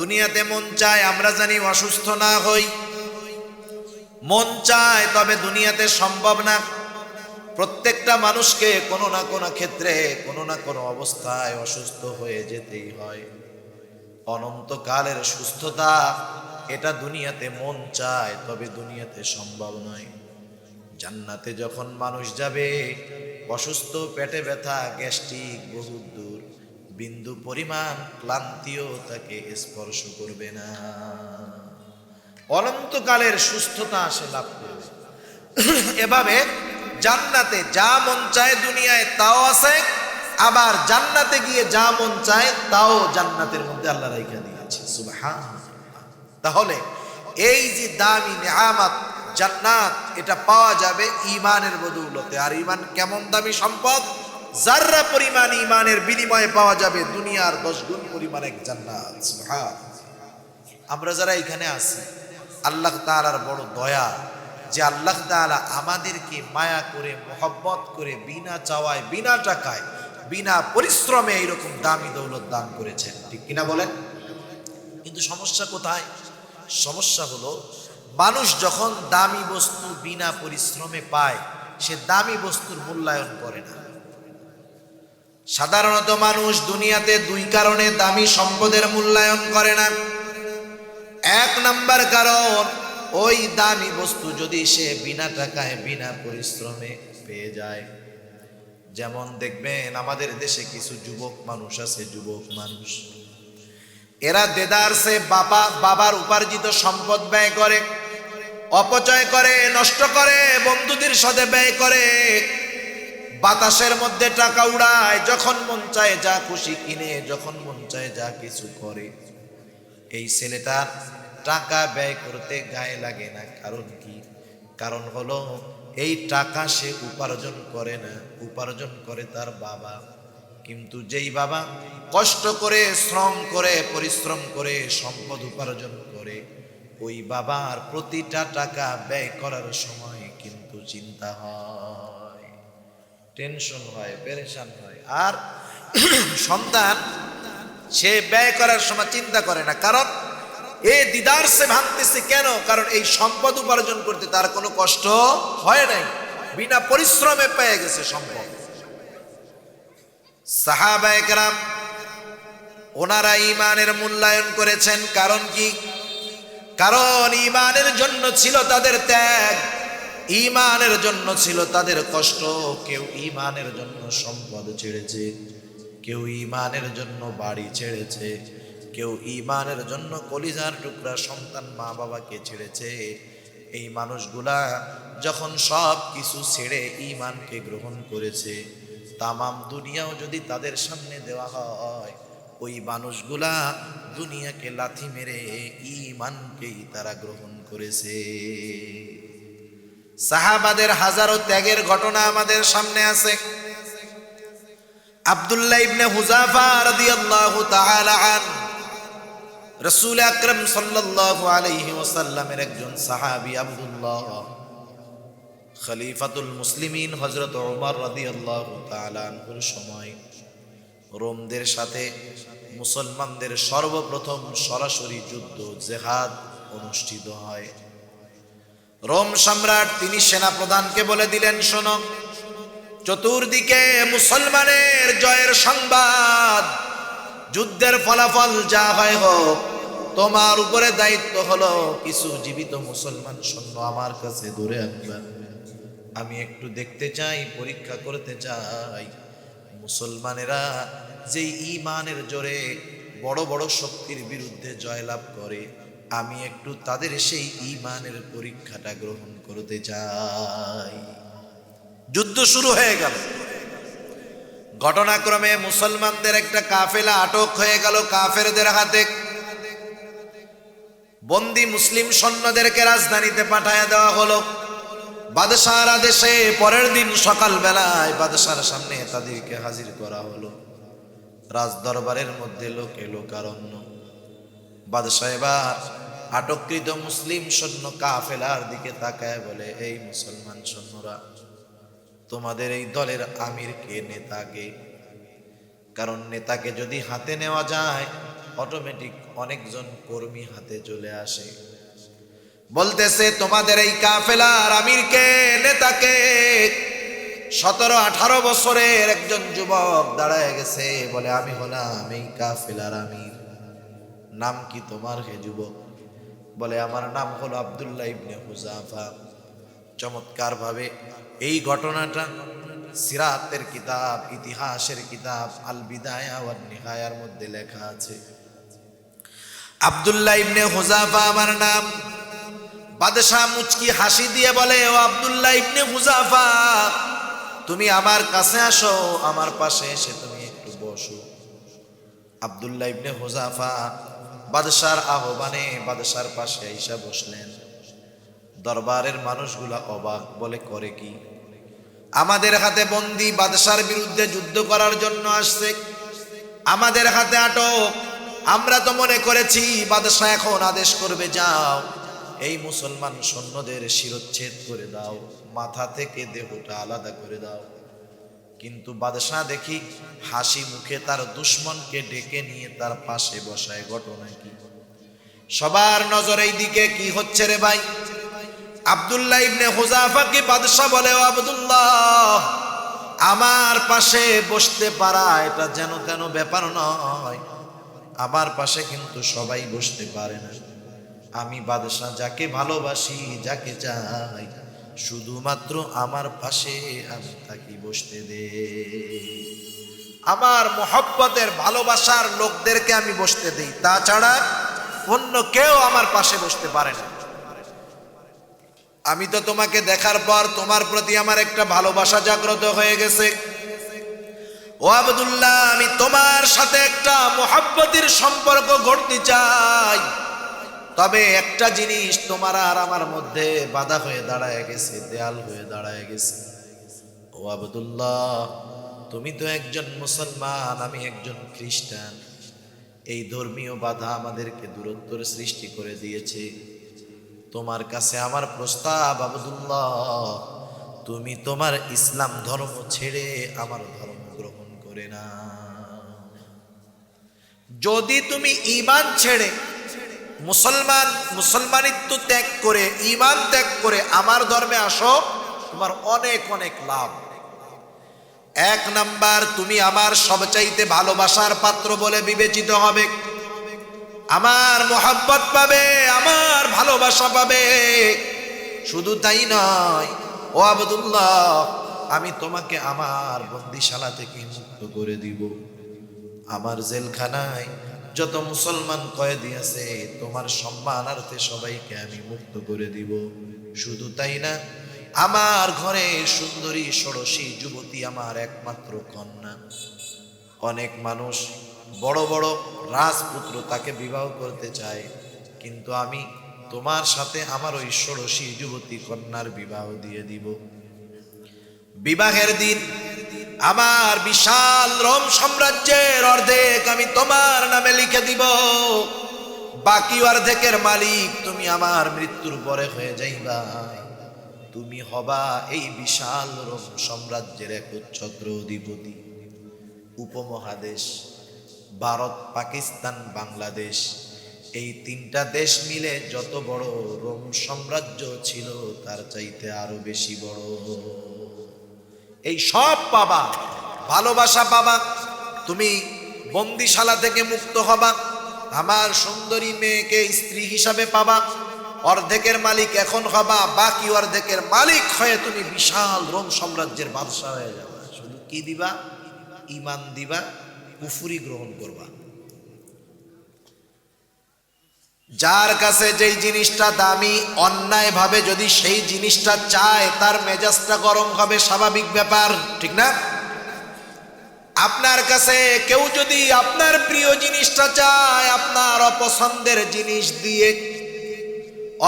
দুনিয়াতে মন চায় আমরা জানি অসুস্থ না হই, মন চায়, তবে দুনিয়াতে সম্ভব না। প্রত্যেকটা মানুষকে কোনো না কোনো ক্ষেত্রে কোনো না কোনো অবস্থায় অসুস্থ হয়ে যেতেই হয়। অনন্তকালের সুস্থতা এটা দুনিয়াতে মন চায়, তবে দুনিয়াতে সম্ভব নয়। জান্নাতে যখন মানুষ যাবে, অসুস্থ, পেটে ব্যথা, গ্যাস্ট্রিক বহুত দূর, বিন্দু পরিমাণ ক্লান্তিও তাকে স্পর্শ করবে না। অনন্তকালের সুস্থতা সে লাভ করবে। এভাবে জান্নাতে যা মন চায় দুনিয়ায় তাও আছে, আবার জান্নাতে গিয়ে যা মন চায় তাও জান্নাতের মধ্যে আল্লাহ রাইখা দিয়েছে। সুবহানাল্লাহ। তাহলে এই যে দামি নেয়ামত জান্নাত, এটা পাওয়া যাবে ঈমানের বদৌলতে। আর ঈমান কেমন দামি সম্পদ? যাররা পরিমাণ ঈমানের বিনিময়ে পাওয়া যাবে দুনিয়ার 10 গুণ পরিমাণ এক জান্নাত। সুবহানাল্লাহ। আমরা যারা এখানে আছি, আল্লাহ তাআলার বড় দয়া যে আল্লাহ তাআলা আমাদেরকে মায়া করে, মোহব্বত করে, বিনা চাওয়ায়, বিনা টাকায়, বিনা পরিশ্রমে এইরকম দামি দৌলত দান করেছেন, ঠিক কিনা বলেন? কিন্তু সমস্যা কোথায়? সমস্যা হলো, মানুষ যখন দামি বস্তু বিনা পরিশ্রমে পায়, সে দামি বস্তুর মূল্যায়ন করে না। সাধারণত মানুষ দুনিয়াতে 2 কারণে দামি সম্পদের মূল্যায়ন করে না। 1 নাম্বার কারণ, ওই দামি বস্তু যদি সে বিনা টাকায়, বিনা পরিশ্রমে পেয়ে যায়। যেমন দেখবেন আমাদের দেশে কিছু যুবক মানুষ আছে, যুবক মানুষ, এরা দেদারসে বাবার উপার্জিত সম্পদ ব্যয় করে, অপচয় করে, নষ্ট করে, বন্ধুদের সাথে ব্যয় করে, বাতাসের মধ্যে টাকা উড়ায়, যখন মন চায় যা খুশি কিনে, যখন মন চায় যা কিছু করে। এই ছেলেটা টাকা ব্যয় করতে গায়ে লাগে না। কারণ কি? কারণ হলো এই টাকা সে উপার্জন করে না, উপার্জন করে তার বাবা। কিন্তু যেই বাবা কষ্ট করে, শ্রম করে, পরিশ্রম করে সম্পদ উপার্জন করে, ওই বাবার প্রতিটা টাকা ব্যয় করার সময় কিন্তু চিন্তা হয়, টেনশন হয়, পেরেশান হয়। আর সন্তান সে ব্যয় করার সময় চিন্তা করে না। কারণ এই দিদার সে ভাঙতেছে কেন? কারণ এই সম্পদ উপার্জন করতে তার কোনো কষ্ট হয় নাই, বিনা পরিশ্রমে পেয়ে গেছে সম্পদ। সাহাবায়ে কেরাম ওনারা ঈমানের মূল্যায়ন করেছেন। কারণ কি? কারণ ঈমানের জন্য ছিল তাদের ত্যাগ, ঈমানের জন্য ছিল তাদের কষ্ট। কেউ ঈমানের জন্য সম্পদ ছেড়েছে, কেউ ঈমানের জন্য বাড়ি ছেড়েছে, কেউ ঈমানের জন্য কলিজার টুকরা সন্তান মা বাবাকে ছেড়েছে। এই মানুষগুলা যখন সব কিছু ছেড়ে ঈমানকে গ্রহণ করেছে, তামাম দুনিয়াও যদি তাদের সামনে দেওয়া হয়, ওই মানুষগুলা দুনিয়াকে লাথি মেরে ঈমানকেই তারা গ্রহণ করেছে। সাহাবাদের হাজারো ত্যাগের ঘটনা আমাদের সামনে আছে। আব্দুল্লাহ ইবনে হুযাফা রাদিয়াল্লাহু তাআলা আনহু রাসূল আকরাম সাল্লাল্লাহু আলাইহি ওয়াসাল্লামের একজন সাহাবী আব্দুল্লাহ, খলিফাতুল মুসলিমিন হযরত ওমর রাদিয়াল্লাহু তাআলা আনহুর সময় রোমদের সাথে মুসলমানদের সর্বপ্রথম সরাসরি যুদ্ধ জিহাদ অনুষ্ঠিত হয়। রোম সম্রাট তিনি সেনাপ্রধানকে বলে দিলেন, শোনো, চতুর্দিকে মুসলমানের জয়ের সংবাদ, যুদ্ধের ফলাফল যা হয় হোক, তোমার উপরে দায়িত্ব হলো কিছু জীবিত মুসলমান সৈন্য আমার কাছে ধরে আনবা। আমি একটু দেখতে চাই, পরীক্ষা করতে চাই মুসলমানেরা যে ঈমানের জোরে বড় বড় শক্তির বিরুদ্ধে জয়লাভ করে, আমি একটু তাদের সেই ঈমানের পরীক্ষাটা গ্রহণ করতে চাই। যুদ্ধ শুরু হয়ে গেল। ঘটনাক্রমে মুসলমানদের একটা কাফেলা আটক হয়ে গেল কাফেরদের হাতে। বন্দী মুসলিম সৈন্যদেরকে রাজধানীতে পাঠায় দেওয়া হলো বাদশাহর আদেশে। পরের দিন সকাল বেলায় বাদশাহর সামনে তাদেরকে হাজির করা হলো। রাজ দরবারের মধ্যে লোকে লোকারণ্য। বাদশাহ এবার আটককৃত মুসলিম সৈন্য কাফেলার দিকে তাকায় বলে, এই মুসলমান সৈন্যরা, তোমাদের এই দলের আমির কে, নেতাকে? কারণ নেতাকে যদি হাতে নেওয়া যায় অটোমেটিক অনেকজন কর্মী হাতে চলে আসে। বলতেছে, তোমাদের এই কাফেলার আমির কে, নেতাকে? 17-18 বছরের একজন যুবক দাঁড়ায় গেছে, বলে, আমি হলাম এই কাফেলার আমির। নাম কি তোমার হে যুবক? বলে, আমার নাম হলো আব্দুল্লাহ ইবনে হুযাফা। চমৎকার ভাবে এই ঘটনাটা সিরাতের কিতাব, ইতিহাসের কিতাব আল বিদায়া ওয়ান নিহায়ার মধ্যে লেখা আছে। আব্দুল্লাহ ইবনে হুযাফা আমার নাম। বাদশাহ মুচকি হাসি দিয়ে বলে, ও আব্দুল্লাহ ইবনে হুযাফা, তুমি আমার কাছে আসো, আমার পাশে এসে তুমি একটু বসো। আব্দুল্লাহ ইবনে হুযাফা বাদশার আহ্বানে বাদশার পাশে আইসা বসলেন। দরবারের মানুষগুলা অবাক, বলে, করে কি? আমাদের হাতে বন্দী, বাদশার বিরুদ্ধে যুদ্ধ করার জন্য আসছে, আমাদের হাতে আটক। আমরা তো মনে করেছি বাদশা এখন আদেশ করবে, যাও এই মুসলমান সৈন্যদের শিরচ্ছেদ করে দাও, মাথা থেকে দেহটা আলাদা করে দাও। কিন্তু বাদশাহ দেখি হাসি মুখে তার দুশমনকে ডেকে নিয়ে তার পাশে বসায়। ঘটনা কি? সবার নজর এই দিকে। কি হচ্ছে রে ভাই? আব্দুল্লাহ ইবনে হুযাফাকে বাদশা বলে, ও আব্দুল্লাহ, আমার পাশে বসতে পারা এটা যেন তেন ব্যাপার নয়। আমার পাশে কিন্তু সবাই বসতে পারে না। আমি বাদশা যাকে ভালোবাসি, যাকে চাই, শুধুমাত্র আমার পাশে আমি তাকে বসতে দে। আমার মোহব্বতের ভালোবাসার লোকদেরকে আমি বসতে দেই, তাছাড়া অন্য কেউ আমার পাশে বসতে পারে না। আমি তো তোমাকে দেখার পর তোমার প্রতি আমার একটা ভালোবাসা জাগ্রত হয়ে গেছে। ও আব্দুল্লাহ, আমি তোমার সাথে একটা মোহাব্বতের সম্পর্ক গড়তে চাই। তবে একটা জিনিস তোমার আর আমার মধ্যে বাধা হয়ে দাঁড়ায় গেছে, দেয়াল হয়ে দাঁড়ায় গেছে। ও আব্দুল্লাহ, তুমি তো একজন মুসলমান, আমি একজন খ্রিস্টান। এই ধর্মীয় বাধা আমাদেরকে দূরত্বের সৃষ্টি করে দিয়েছে। তোমার কাছে আমার প্রস্তাব আব্দুল্লাহ, তুমি তোমার ইসলাম ধর্ম ছেড়ে আমার ধর্ম গ্রহণ করে না। যদি তুমি ঈমান ছেড়ে মুসলমানিত্ব ত্যাগ করে, ঈমান ত্যাগ করে আমার ধর্মে আসো, তোমার অনেক অনেক লাভ। 1 নাম্বার, তুমি আমার সবচাইতে ভালোবাসার পাত্র বলে বিবেচিত হবে, আমার মোহাব্বত পাবে, আমার ভালোবাসা পাবে। শুধু তাই নয়, ও আব্দুল্লাহ, আমি তোমাকে আমার বন্দিশালা থেকে মুক্ত করে দিব। আমার জেলখানায় যত মুসলমান কয়েদি আছে, তোমার সম্মানার্থে সবাইকে আমি মুক্ত করে দিব। শুধু তাই না, আমার ঘরে সুন্দরী ষোড়শী যুবতী আমার একমাত্র কন্যা। অনেক মানুষ বড় বড় রাজপুত্র তাকে বিবাহ করতে চায়, কিন্তু আমি তোমার সাথে আমার ওই ষোড়শী যুবতী কন্যার বিবাহ দিয়ে দিব। বিবাহের দিন আমার বিশাল রোম সাম্রাজ্যের অর্ধেক আমি তোমার নামে লিখে দিব, বাকি অর্ধেকের মালিক তুমি আমার মৃত্যুর পরে হয়ে যাইবা। তুমি হবা এই বিশাল রোম সাম্রাজ্যের একচ্ছত্র অধিপতি। উপমহাদেশ ভারত, পাকিস্তান, বাংলাদেশ, এই তিনটা দেশ মিলে যত বড় রোম সাম্রাজ্য ছিল তার চাইতে আরো বেশি বড়। এই সব পাবা, ভালোবাসা পাবা, তুমি বন্দিশালা থেকে মুক্ত হবা, আমার সুন্দরী মেয়েকে স্ত্রী হিসাবে পাবা, অর্ধেকের মালিক এখন হবা, বাকি অর্ধেকের মালিক হয়ে তুমি বিশাল রোম সাম্রাজ্যের বাদশা হয়ে যাবা। শুধু কি দিবা? ঈমান দিবা, কুফরি গ্রহণ করবা। যার কাছে যেই জিনিসটা দামি, অন্যায় ভাবে যদি সেই জিনিসটা চায়, তার মেজাজটা গরম হবে, স্বাভাবিক ব্যাপার, ঠিক না? আপনার কাছে কেউ যদি আপনার প্রিয় জিনিসটা চায়, আপনার অপছন্দের জিনিস দিয়ে,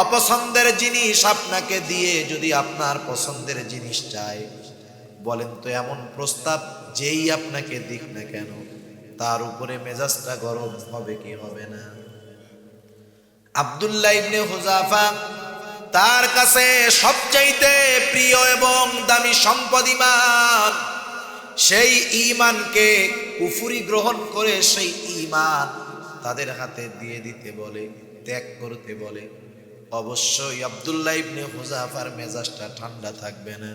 অপছন্দের জিনিস আপনাকে দিয়ে যদি আপনার পছন্দের জিনিস চায়, বলেন তো এমন প্রস্তাব যেই আপনাকে দিক না কেন, তার উপরে মেজাজটা গরম হবে কি হবে না? আব্দুল্লাহ ইবনে হুযাফা, তার কাছে সবচাইতে প্রিয় এবং দামি সম্পদ ঈমান। সেই ঈমানকে কুফরি গ্রহণ করে সেই ঈমান তাদের হাতে দিয়ে দিতে বলে, ত্যাগ করতে বলে। অবশ্যই আব্দুল্লাহ ইবনে হুযাফার মেজাজটা ঠান্ডা থাকবে না।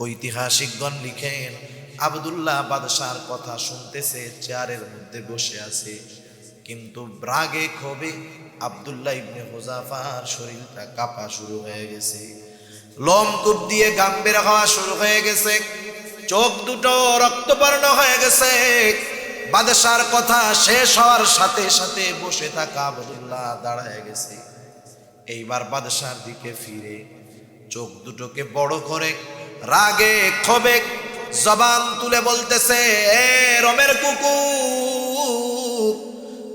ঐতিহাসিকগণ লিখেন, আব্দুল্লাহ বাদশার কথা শুনতেছে, চেয়ারের মধ্যে বসে আছে, কিন্তু রাগে ক্ষোভে আব্দুল্লাহ ইবনে হুযাফার শরীরটা কাঁপা শুরু হয়ে গেছে, লোমকূপ দিয়ে ঘাম বের হওয়া শুরু হয়ে গেছে, চোখ দুটো রক্তবর্ণ হয়ে গেছে। বাদশার কথা শেষ হওয়ার সাথে সাথে বসে থাকা আব্দুল্লাহ দাঁড়ায় গেছে। এইবার বাদশার দিকে ফিরে চোখ দুটোকে বড় করে রাগে ক্ষোভে জবান তুলে বলতেছে, এ রোমের কুকুর,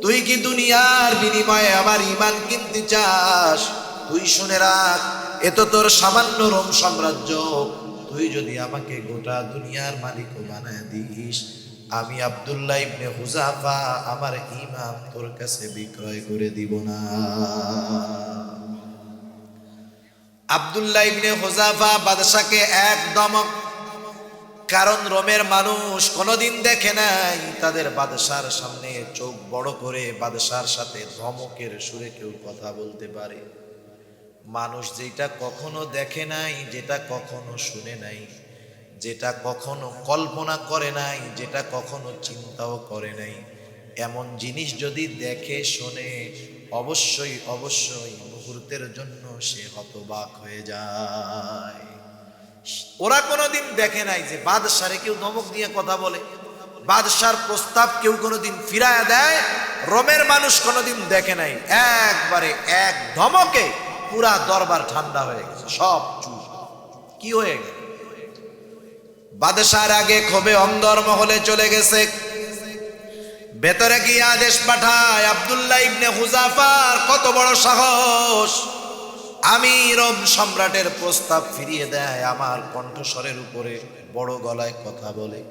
তুই কি দুনিয়ার বিনিময়ে আমার ঈমান কিনতে চাস? তুই শুনে রাখ, এ তো তোর সামান্য রোম সাম্রাজ্য, তুই যদি আমাকে গোটা দুনিয়ার মালিক বানায় দিস, আমি আব্দুল্লাহ ইবনে হুযাফা আমার ঈমান তোর কাছে বিক্রয় করে দিব না। আব্দুল্লাহ ইবনে হুযাফা বাদশাকে একদম, কারণ রোমের মানুষ কোনোদিন দেখে নাই তাদের বাদশার সামনে চোখ বড় করে বাদশার সাথে ধমকের সুরে কেউ কথা বলতে পারে। মানুষ যেটা কখনো দেখে নাই, যেটা কখনো শুনে নাই, যেটা কখনো কল্পনা করে নাই, যেটা কখনো চিন্তাও করে নাই, এমন জিনিস যদি দেখে শোনে, অবশ্যই অবশ্যই মুহূর্তের জন্য সে হতবাক হয়ে যায়। ওরা কোনোদিন দেখে নাই যে বাদশারে কেউ ধমক দিয়ে কথা বলে, বাদশার প্রস্তাব কেউ কোনোদিন ফিরায় দেয়। রোমের মানুষ কোনোদিন দেখে নাই, একবারে এক ধমকে পুরা দরবার ঠান্ডা হয়ে গেছে, সব চুপ। কি হয়ে গেল? বাদশার আগে ক্ষোভে অন্দর মহলে চলে গেছে, ভেতরে গিয়ে আদেশ পাঠায়, আব্দুল্লাহ ইবনে হুযাফার কত বড় সাহস, আমি রোম সম্রাটের প্রস্তাব ফিরিয়ে দেয়, আমার কণ্ঠস্বরের উপরে বড় গলায় কথা বলে,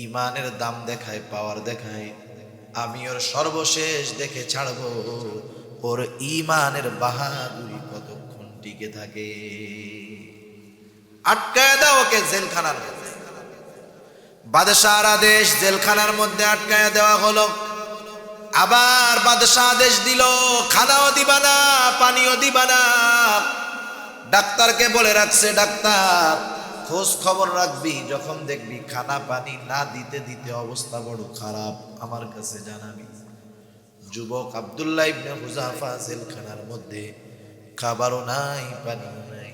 ঈমানের দাম দেখায়, পাওয়ার দেখায়, আমি ওর সর্বশেষ দেখে ছাড়বো ওর ঈমানের বাহাদুরি কতক্ষণ টিকে থাকে। আটকায় দাও ওকে জেলখানার মধ্যে। বাদশার আদেশ, জেলখানার মধ্যে আটকায় দেওয়া হলো। আবার বাদশাহ আদেশ দিল, খানাও দিবা না, পানিও দিবা না। ডাক্তারকে বলে রাখছে, ডাক্তার খোঁজ খবর রাখবি, যখন দেখবি খানা পানি না দিতে দিতে অবস্থা বড় খারাপ, আমার কাছে জানাবি। যুবক আব্দুল্লাহ ইবনে হুযাফা জেলখানার মধ্যে, খাবারও নাই, পানিও নাই।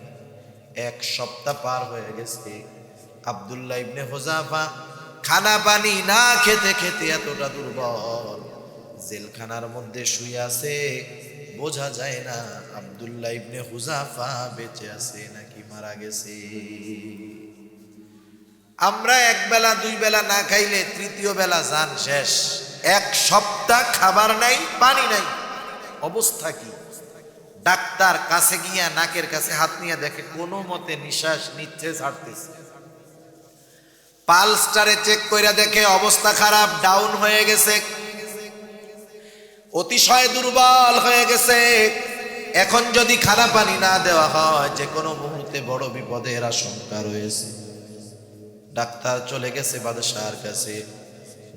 এক সপ্তাহ পার হয়ে গেছে। আব্দুল্লাহ ইবনে হুযাফা খানা পানি না খেতে খেতে এতটা দুর্বল, জেলখানার মধ্যে শুয়ে আছে। বোঝা যায় না আব্দুল্লাহ ইবনে হুযাফা বেঁচে আছে নাকি মারা গেছে। আমরা এক বেলা দুই বেলা না খাইলে তৃতীয় বেলা জান শেষ। এক সপ্তাহ খাবার নাই, পানি নাই, অবস্থা কি? ডাক্তার কাছে গিয়া নাকের কাছে হাত নিয়ে দেখে কোনো মতে নিঃশ্বাস নিচ্ছে, ছাড়তেছে। পালসটারে চেক কইরা দেখে অবস্থা খারাপ, ডাউন হয়ে গেছে, অতিশয় দুর্বল হয়ে গেছে। এখন যদি খানা পানি না দেওয়া হয়, যে কোনো মুহূর্তে মুহূর্তে বড় বিপদের আশঙ্কা রয়েছে। ডাক্তার চলে গেছে বাদশাহর কাছে,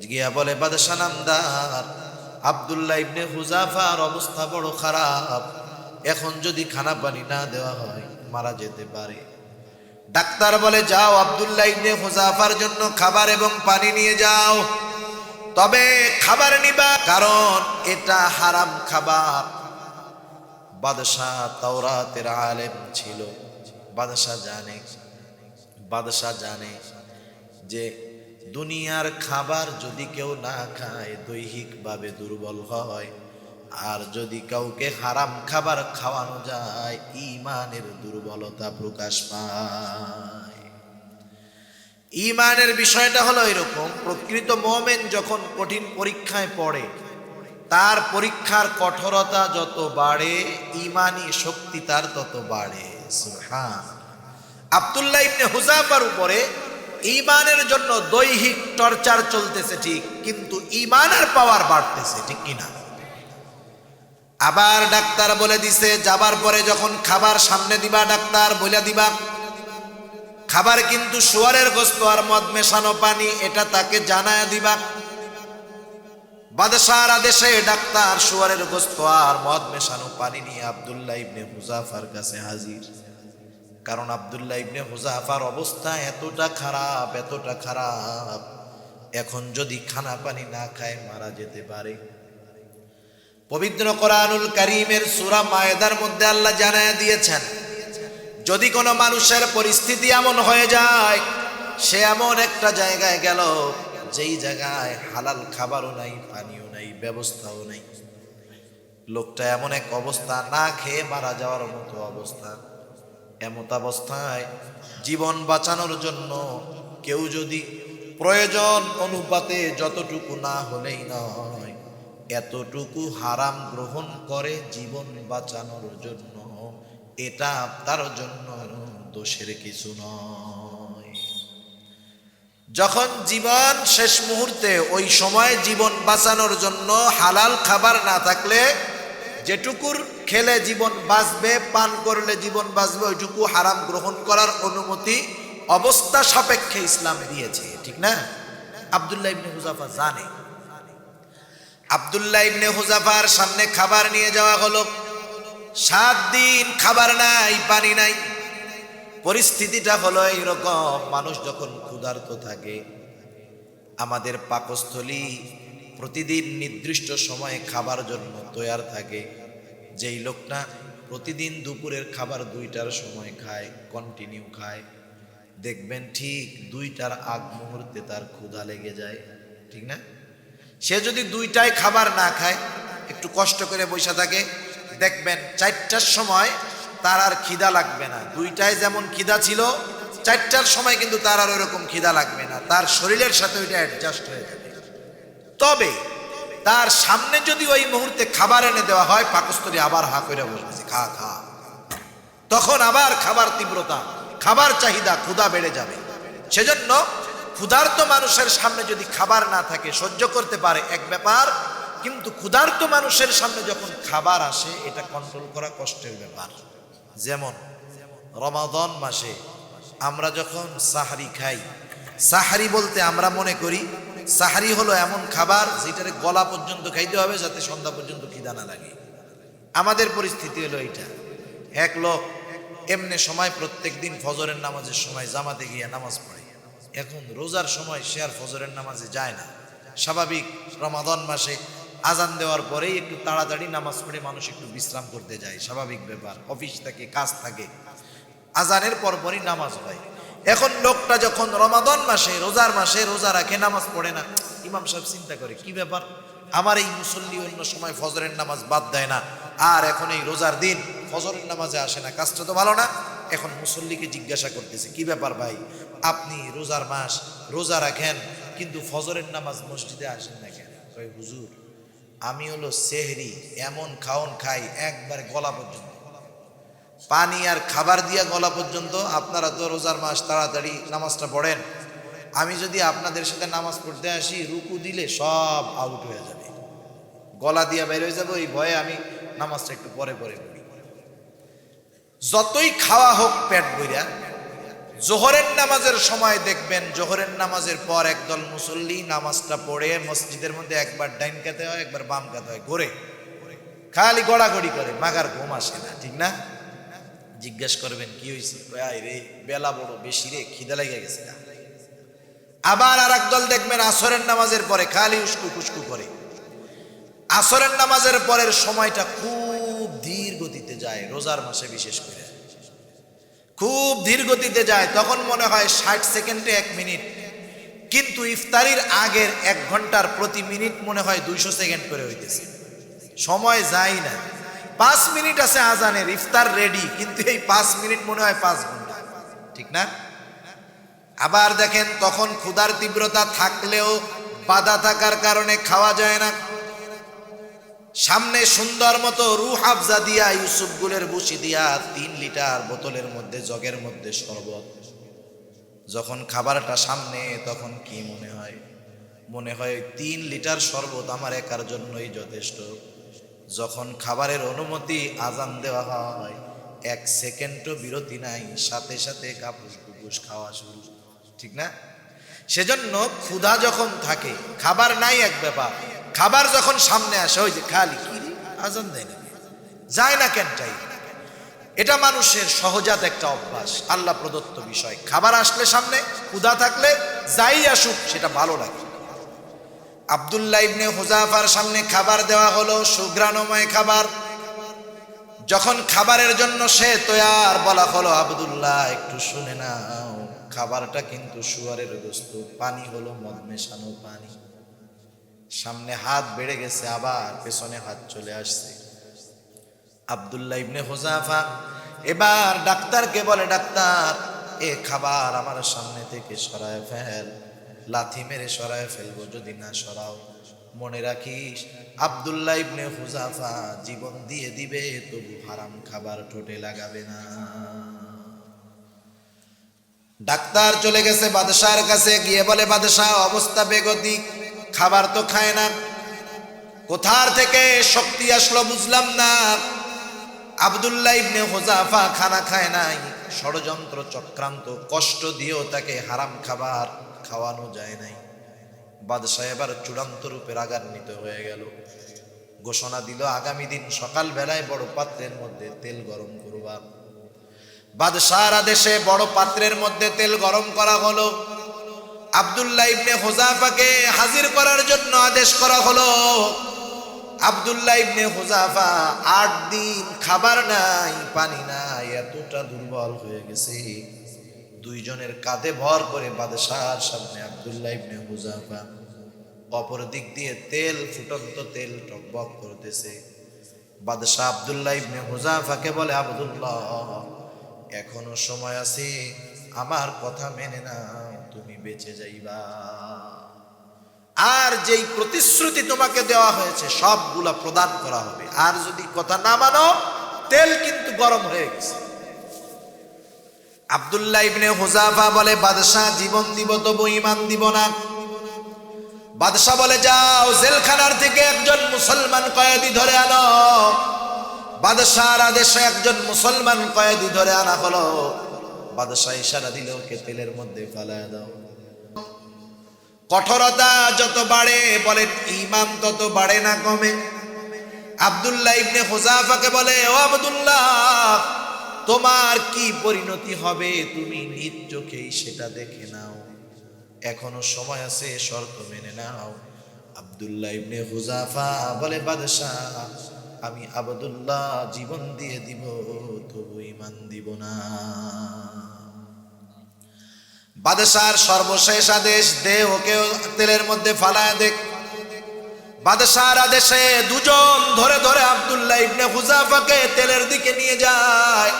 গিয়া বলে, বাদশাহ নামদার, আব্দুল্লাহ ইবনে হুযাফার অবস্থা বড় খারাপ, এখন যদি খানা পানি না দেওয়া হয় মারা যেতে পারে। ডাক্তার বলে, যাও আব্দুল্লাহ ইবনে হুযাফার জন্য খাবার এবং পানি নিয়ে যাও, তবে খাবার নিবা, কারণ এটা হারাম খাবার। বাদশাহ তাওরাতের আলেম ছিল, বাদশাহ জানে যে দুনিয়ার খাবার যদি কেউ না খায় দৈহিকভাবে দুর্বল হয়, আর যদি কাউকে হারাম খাবার খাওয়ানো যায় ঈমানের দুর্বলতা প্রকাশ পায়। ঈমানের বিষয়টা হলো এরকম, প্রকৃত মুমিন যখন কঠিন পরীক্ষায় পড়ে, তার পরীক্ষার কঠোরতা যত বাড়ে ঈমানি শক্তি তার তত বাড়ে। সুবহান। আব্দুল্লাহ ইবনে হুযাফার উপরে ঈমানের জন্য দৈহিক টর্চার চলতেছে ঠিক, কিন্তু ঈমানের পাওয়ার বাড়তেছে, ঠিক কিনা? আবার ডাক্তার বলে দিছে, যাবার পরে যখন খাবার সামনে দিবা, ডাক্তার বলে দিবা খাবার কিন্তু শুয়ারের গোশত আর মদ মেশানো পানি, এটা তাকে জানায় দিবা। বাদশাহর আদেশে ডাক্তার শুয়ারের গোশত আর মদ মেশানো পানি নিয়ে আব্দুল্লাহ ইবনে হুযাফার কাছে হাজির। কারণ আব্দুল্লাহ ইবনে হুযাফার অবস্থা এতটা খারাপ, এখন যদি খানা পানি না খায় মারা যেতে পারে। পবিত্র কোরআনুল কারীমের সূরা মায়েদার মধ্যে আল্লাহ জানায়া দিয়েছেন, যদি কোনো মানুষের পরিস্থিতি এমন হয়ে যায়, সে এমন একটা জায়গায় গেল যেই জায়গায় হালাল খাবারও নাই, পানিও নাই, ব্যবস্থাও নেই, লোকটা এমন এক অবস্থা, না খেয়ে মারা যাওয়ার মতো অবস্থা। এমত অবস্থায় জীবন বাঁচানোর জন্য কেউ যদি প্রয়োজন অনুপাতে যতটুকু না হলেই নয় এতটুকু হারাম গ্রহণ করে জীবন বাঁচানোর জন্য, এটা তার জন্য দোষের কিছু নয়। যখন জীবন শেষ মুহূর্তে, ওই সময় জীবন বাঁচানোর জন্য হালাল খাবার না থাকলে যেটুকুর খেলে জীবন বাঁচবে, পান করলে জীবন বাঁচবে, ওইটুকু হারাম গ্রহণ করার অনুমতি অবস্থা সাপেক্ষে ইসলাম দিয়েছে, ঠিক না? আব্দুল্লাহ ইবনে হুযাফা জানে। আব্দুল্লাহ ইবনে হুযাফার সামনে খাবার নিয়ে যাওয়া হলো। 7 দিন খাবার নাই, পানি নাই। পরিস্থিতিটা হলো এইরকম, মানুষ যখন ক্ষুধার্ত থাকে, আমাদের পাকস্থলী প্রতিদিন নির্দিষ্ট সময়ে খাবার জন্য তৈয়ার থাকে। যেই লোকটা প্রতিদিন দুপুরের খাবার 2টার সময় খায়, কন্টিনিউ খায়, দেখবেন ঠিক 2টার আগ মুহূর্তে তার ক্ষুধা লেগে যায়, ঠিক না? সে যদি 2টায় খাবার না খায়, একটু কষ্ট করে বসে থাকে, দেখবেন 4টার সময় তার আর খিদা লাগবে না। 2টায় যেমন খিদা ছিল, 4টার সময় কিন্তু তার আর ওরকম খিদা লাগবে না, তার শরীরের সাথে ওইটা অ্যাডজাস্ট হয়ে যাবে। তবে তার সামনে যদি ওই মুহূর্তে খাবার এনে দেওয়া হয়, পাকস্থলী আবার হা করে বসবে, খা খা, তখন আবার খাবার তীব্রতা, খাবার চাহিদা, ক্ষুধা বেড়ে যাবে। সেজন্য ক্ষুধার্ত মানুষের সামনে যদি খাবার না থাকে সহ্য করতে পারে এক ব্যাপার, কিন্তু ক্ষুধার্ত মানুষের সামনে যখন খাবার আসে এটা কন্ট্রোল করা কষ্টের ব্যাপার। যেমন রমাদান মাসে আমরা যখন সাহারি খাই, সাহারি বলতে আমরা মনে করি সাহারি হলো এমন খাবার যেটার গলা পর্যন্ত খাইতে হবে যাতে সন্ধ্যা পর্যন্ত খিদা না লাগে। আমাদের পরিস্থিতি হলো এইটা। এক লোক এমনি সময় প্রত্যেক দিন ফজরের নামাজের সময় জামাতে গিয়ে নামাজ পড়ে, এখন রোজার সময় সে আর ফজরের নামাজে যায় না। স্বাভাবিক রমাদান মাসে আজান দেওয়ার পরেই একটু তাড়াতাড়ি নামাজ পড়ে মানুষ একটু বিশ্রাম করতে যায়, স্বাভাবিক ব্যাপার, অফিস থাকে, কাজ থাকে, আজানের পরপরই নামাজ হয়। এখন লোকটা যখন রমাদান মাসে, রোজার মাসে রোজা রাখে, নামাজ পড়ে না, ইমাম সাহেব চিন্তা করে কি ব্যাপার, আমার এই মুসল্লি অন্য সময় ফজরের নামাজ বাদ দেয় না, আর এখন এই রোজার দিন ফজরের নামাজে আসে না, কাজটা তো ভালো না। এখন মুসল্লিকে জিজ্ঞাসা করতেছে, কি ব্যাপার ভাই, আপনি রোজার মাস রোজা রাখেন কিন্তু ফজরের নামাজ মসজিদে আসেন না কেন? কয় হুজুর, আমি হলো সেহরি এমন খাওন খাই একবারে গলা পর্যন্ত, পানি আর খাবার দিয়া গলা পর্যন্ত। আপনারা তো রোজার মাস তাড়াতাড়ি নামাজটা পড়েন, আমি যদি আপনাদের সাথে নামাজ পড়তে আসি, রুকু দিলে সব আউট হয়ে যাবে, গলা দিয়া বের হয়ে যাবে, ওই ভয়ে আমি নামাজটা একটু পরে পড়ি। যতই খাওয়া হোক পেট ভইরা, জোহরের নামাজের সময় দেখবেন জোহরের নামাজের পর একদল মুসল্লি নামাজটা পড়ে মসজিদের মধ্যে একবার ডাইন কাতে হয় একবার বাম কাতে হয়, ঘোরে খালি গড়াগড়ি করে, মাগার ঘুম আসে না, ঠিক না? জিজ্ঞেস করবেন কি হয়েছে, রে বেলা বড় বেশি রে, খিদে লেগে গেছে। আবার আর একদল দেখবেন আসরের নামাজের পরে খালি উস্কু খুস্কু করে। আসরের নামাজের পরের সময়টা খুব ধীর গতিতে যায়, রোজার মাসে বিশেষ করে খুব ধীর গতিতে যায়, তখন মনে হয় 60 সেকেন্ডে 1 মিনিট, কিন্তু ইফতারির আগের 1 ঘন্টার প্রতি মিনিট মনে হয় 200 সেকেন্ড করে হইতেছে, সময় যায় না। 5 মিনিট আছে আজানের, ইফতার রেডি, কিন্তু এই 5 মিনিট মনে হয় 5 ঘন্টা, ঠিক না? আবার দেখেন তখন ক্ষুধার তীব্রতা থাকলেও বাধা থাকার কারণে খাওয়া যায় না। সামনে সুন্দর মতো রুহ আফজা দিয়া, ইউসুফ গুলের বসি দিয়া 3 লিটার বোতলের মধ্যে, জগের মধ্যে শরবত, যখন খাবারটা সামনে তখন কি মনে হয়? মনে হয় 3 লিটার শরবত আমার একার জন্যই যথেষ্ট। যখন খাবারের অনুমতি, আজান দেওয়া হয়, 1 সেকেন্ডও বিরতি নাই, সাথে সাথে কাপুস কুপুস খাওয়া শুরু, ঠিক না? সেজন্য ক্ষুধা যখন থাকে, খাবার নাই এক ব্যাপার, খাবার যখন সামনে আসে ওই যে খালি কি আজান দেয় না, যায় না কেন চাই। এটা মানুষের সহজাত একটা অভ্যাস, আল্লাহ প্রদত্ত বিষয়। খাবার আসলে সামনে, ক্ষুধা থাকলে যাই আসুক সেটা ভালো লাগে। আব্দুল্লাহ ইবনে হুযাফার সামনে খাবার দেওয়া হলো, সুঘ্রাণময় খাবার। যখন খাবারের জন্য সে তৈয়ার, বলা হলো আব্দুল্লাহ একটু শুনে নাও, খাবারটা কিন্তু শুয়ারের গোশত, পানি হলো মদ মেশানো পানি। সামনে হাত বেড়ে গেছে, আবার পেছনে হাত চলে আসছে। আব্দুল্লাহ ইবনে হুযাফা এবার ডাক্তারকে বলে, ডাক্তার এ খাবার আমার সামনে থেকে সরায় ফেল, লাথি মেরে সরায় ফেলবো, যদি না সরাও মনে রাখিস আব্দুল্লাহ ইবনে হুযাফা জীবন দিয়ে দিবে, তবু হারাম খাবার ঠোঁটে লাগাবে না। ডাক্তার চলে গেছে বাদশার কাছে, গিয়ে বলে বাদশাহ অবস্থা বেগতিক, খাবার তো খায় না, কোথার থেকে শক্তি আসলো বুঝলাম না। আব্দুল্লাহ ইবনে হুযাফা খানা খায় নাই, ষড়যন্ত্র চক্রান্ত, কষ্ট দিয়েও তাকে হারাম খাবার খাওয়ানো যায় নাই। বাদশাহ এবার চূড়ান্ত রূপে রাগান্বিত হয়ে গেল, ঘোষণা দিল আগামী দিন সকাল বেলায় বড় পাত্রের মধ্যে তেল গরম করবা। বাদশাহর আদেশে বড় পাত্রের মধ্যে তেল গরম করা হলো, আব্দুল্লাহ ইবনে হুযাফাকে হাজির করার জন্য আদেশ করা হলো। আব্দুল্লাহ ইবনে হুযাফা 8 দিন খাবার নাই, পানি নাই, এতটা দুর্বল হয়ে গেছে। দুইজনের কাঁধে ভর করে বাদশাহর সামনে আব্দুল্লাহ ইবনে হুযাফা, অপর দিক দিয়ে তেল, ফুটন্ত তেল টকবক করতেছে। বাদশাহ আব্দুল্লাহ ইবনে হুযাফাকে বলে, আব্দুল্লাহ এখনো সময় আছে, আমার কথা মেনে নাও, তুমি বেঁচে যাইবা। আর যেই প্রতিশ্রুতি তোমাকে দেওয়া হয়েছে সবগুলা প্রদান করা হবে, আর যদি কথা না মানো তেল কিন্তু গরম হয়ে গেছে। আব্দুল্লাহ ইবনে হুযাফা বলে, বাদশাহ জীবন দিব তবু ঈমান দিব না। বাদশাহ বলে, যাও জেলখানার থেকে একজন মুসলমান কয়েদি ধরে আনো। বাদশাহর আদেশে একজন মুসলমান কয়েদি ধরে আনা হলো। বাদশাহ ইশারা দিল, ওকে তেলের মধ্যে ফেলায় দাও। কঠোরতা যত বাড়ে বলেন ঈমান তত বাড়ে না কমে। আব্দুল্লাহ ইবনে হুযাফাকে বলে, ও আব্দুল্লাহ তোমার কি পরিণতি হবে তুমি নিজ চোখেই সেটা দেখে নাও, এখনো সময় আছে, শর্ত মেনে নাও। আব্দুল্লাহ ইবনে হুযাফা বলে, বাদশাহ আমি আব্দুল্লাহ জীবন দিয়ে দিব তবু ঈমান দিব না। বাদশাহর সর্বশেষ আদেশ, দে ওকে তেলের মধ্যে ফালায় দে। বাদশাহর আদেশে দুজন ধরে ধরে আব্দুল্লাহ ইবনে হুযাফাকে তেলের দিকে নিয়ে যায়।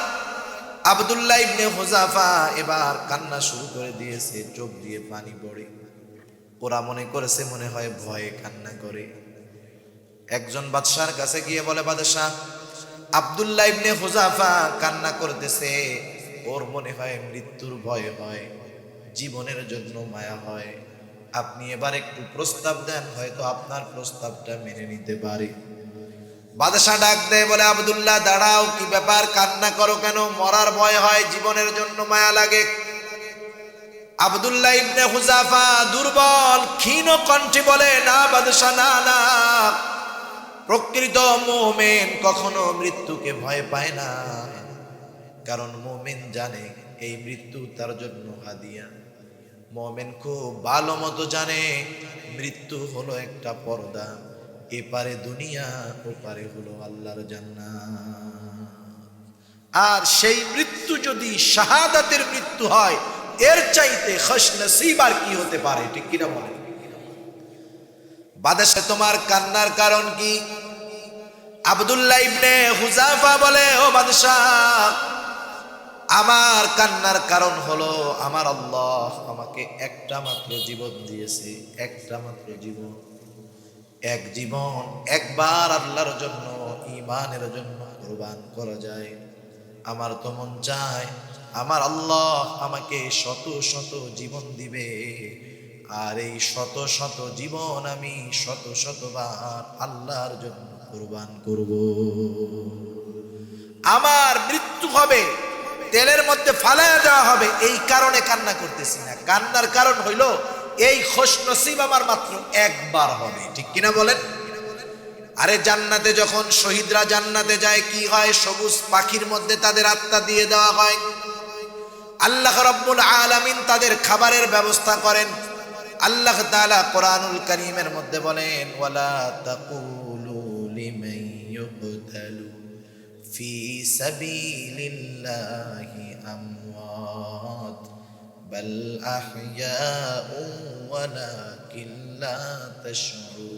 আব্দুল্লাহ ইবনে হুযাফা এবার কান্না শুরু করে দিয়েছে, চোখ দিয়ে পানি পড়ে। ওরা মনে করেছে মনে হয় ভয়ে কান্না করে। একজন বাদশার কাছে গিয়ে বলে, বাদশাহ আব্দুল্লাহ ইবনে হুযাফা কান্না করতেছে, ওর মনে হয় মৃত্যুর ভয় হয়, জীবনের জন্য মায়া হয়, আপনি এবার একটু প্রস্তাব দেন, হয়তো আপনার প্রস্তাবটা মেনে নিতে পারে। বাদশা ডাক দেয়, বলে আব্দুল্লাহ দাঁড়াও, কি ব্যাপার, কান্না করো কেন? মরার ভয় হয়, জীবনের জন্য মায়া লাগে। আব্দুল্লাহ ইবনে হুযাফা দুর্বল ক্ষীণ কণ্ঠে বলে, না বাদশা, না না, প্রকৃত মুমিন কখনো মৃত্যুকে ভয় পায় না, কারণ মুমিন জানে এই মৃত্যু তার জন্য হাদিয়া। মুমিন খুব ভালো মতো জানে মৃত্যু হলো একটা পর্দা, এপারে দুনিয়া, ওপারে হলো আল্লাহর জান্নাত। আর সেই মৃত্যু যদি শাহাদাতের মৃত্যু হয়, এর চাইতে খুশনসিব আর কি হতে পারে? ঠিক কিনা বলে? বাদশা, তোমার কান্নার কারণ কি? আব্দুল্লাহ ইবনে হুযাফা বলে, ও বাদশাহ, আমার কান্নার কারণ হলো আমার আল্লাহ আমাকে একটা মাত্র জীবন দিয়েছে, একটা মাত্র জীবন। এক জীবন একবার আল্লাহর জন্য, ঈমানের জন্য কুরবান করা যায়। আমার তো মন চায় আমার আল্লাহ আমাকে শত শত জীবন দিবে, আর এই শত শত জীবন আমি শত শতবার আল্লাহর জন্য কুরবান করব। আমার মৃত্যু হবে, তেলের মধ্যে ফালায়া দেওয়া হবে, এই কারণে কান্না করতেছি না। কান্নার কারণ হইল এই খুশনসিব আমার মাত্র একবার হবে। ঠিক কিনা বলেন? আরে জান্নাতে যখন শহীদরা জান্নাতে যায়, কি হয়? সবুজ পাখির মধ্যে তাদের আত্মা দিয়ে দেওয়া হয়। আল্লাহ রাব্বুল আলামিন তাদের খাবারের ব্যবস্থা করেন। আল্লাহ তাআলা কোরআনুল কারীমের মধ্যে বলেন, ওয়ালা তাকুলু লিমান ইউকতালু ফি সাবিলিল্লাহি আমওয়াত বাল আহইয়াউ ওয়ালাকিন লা তাশউরুন।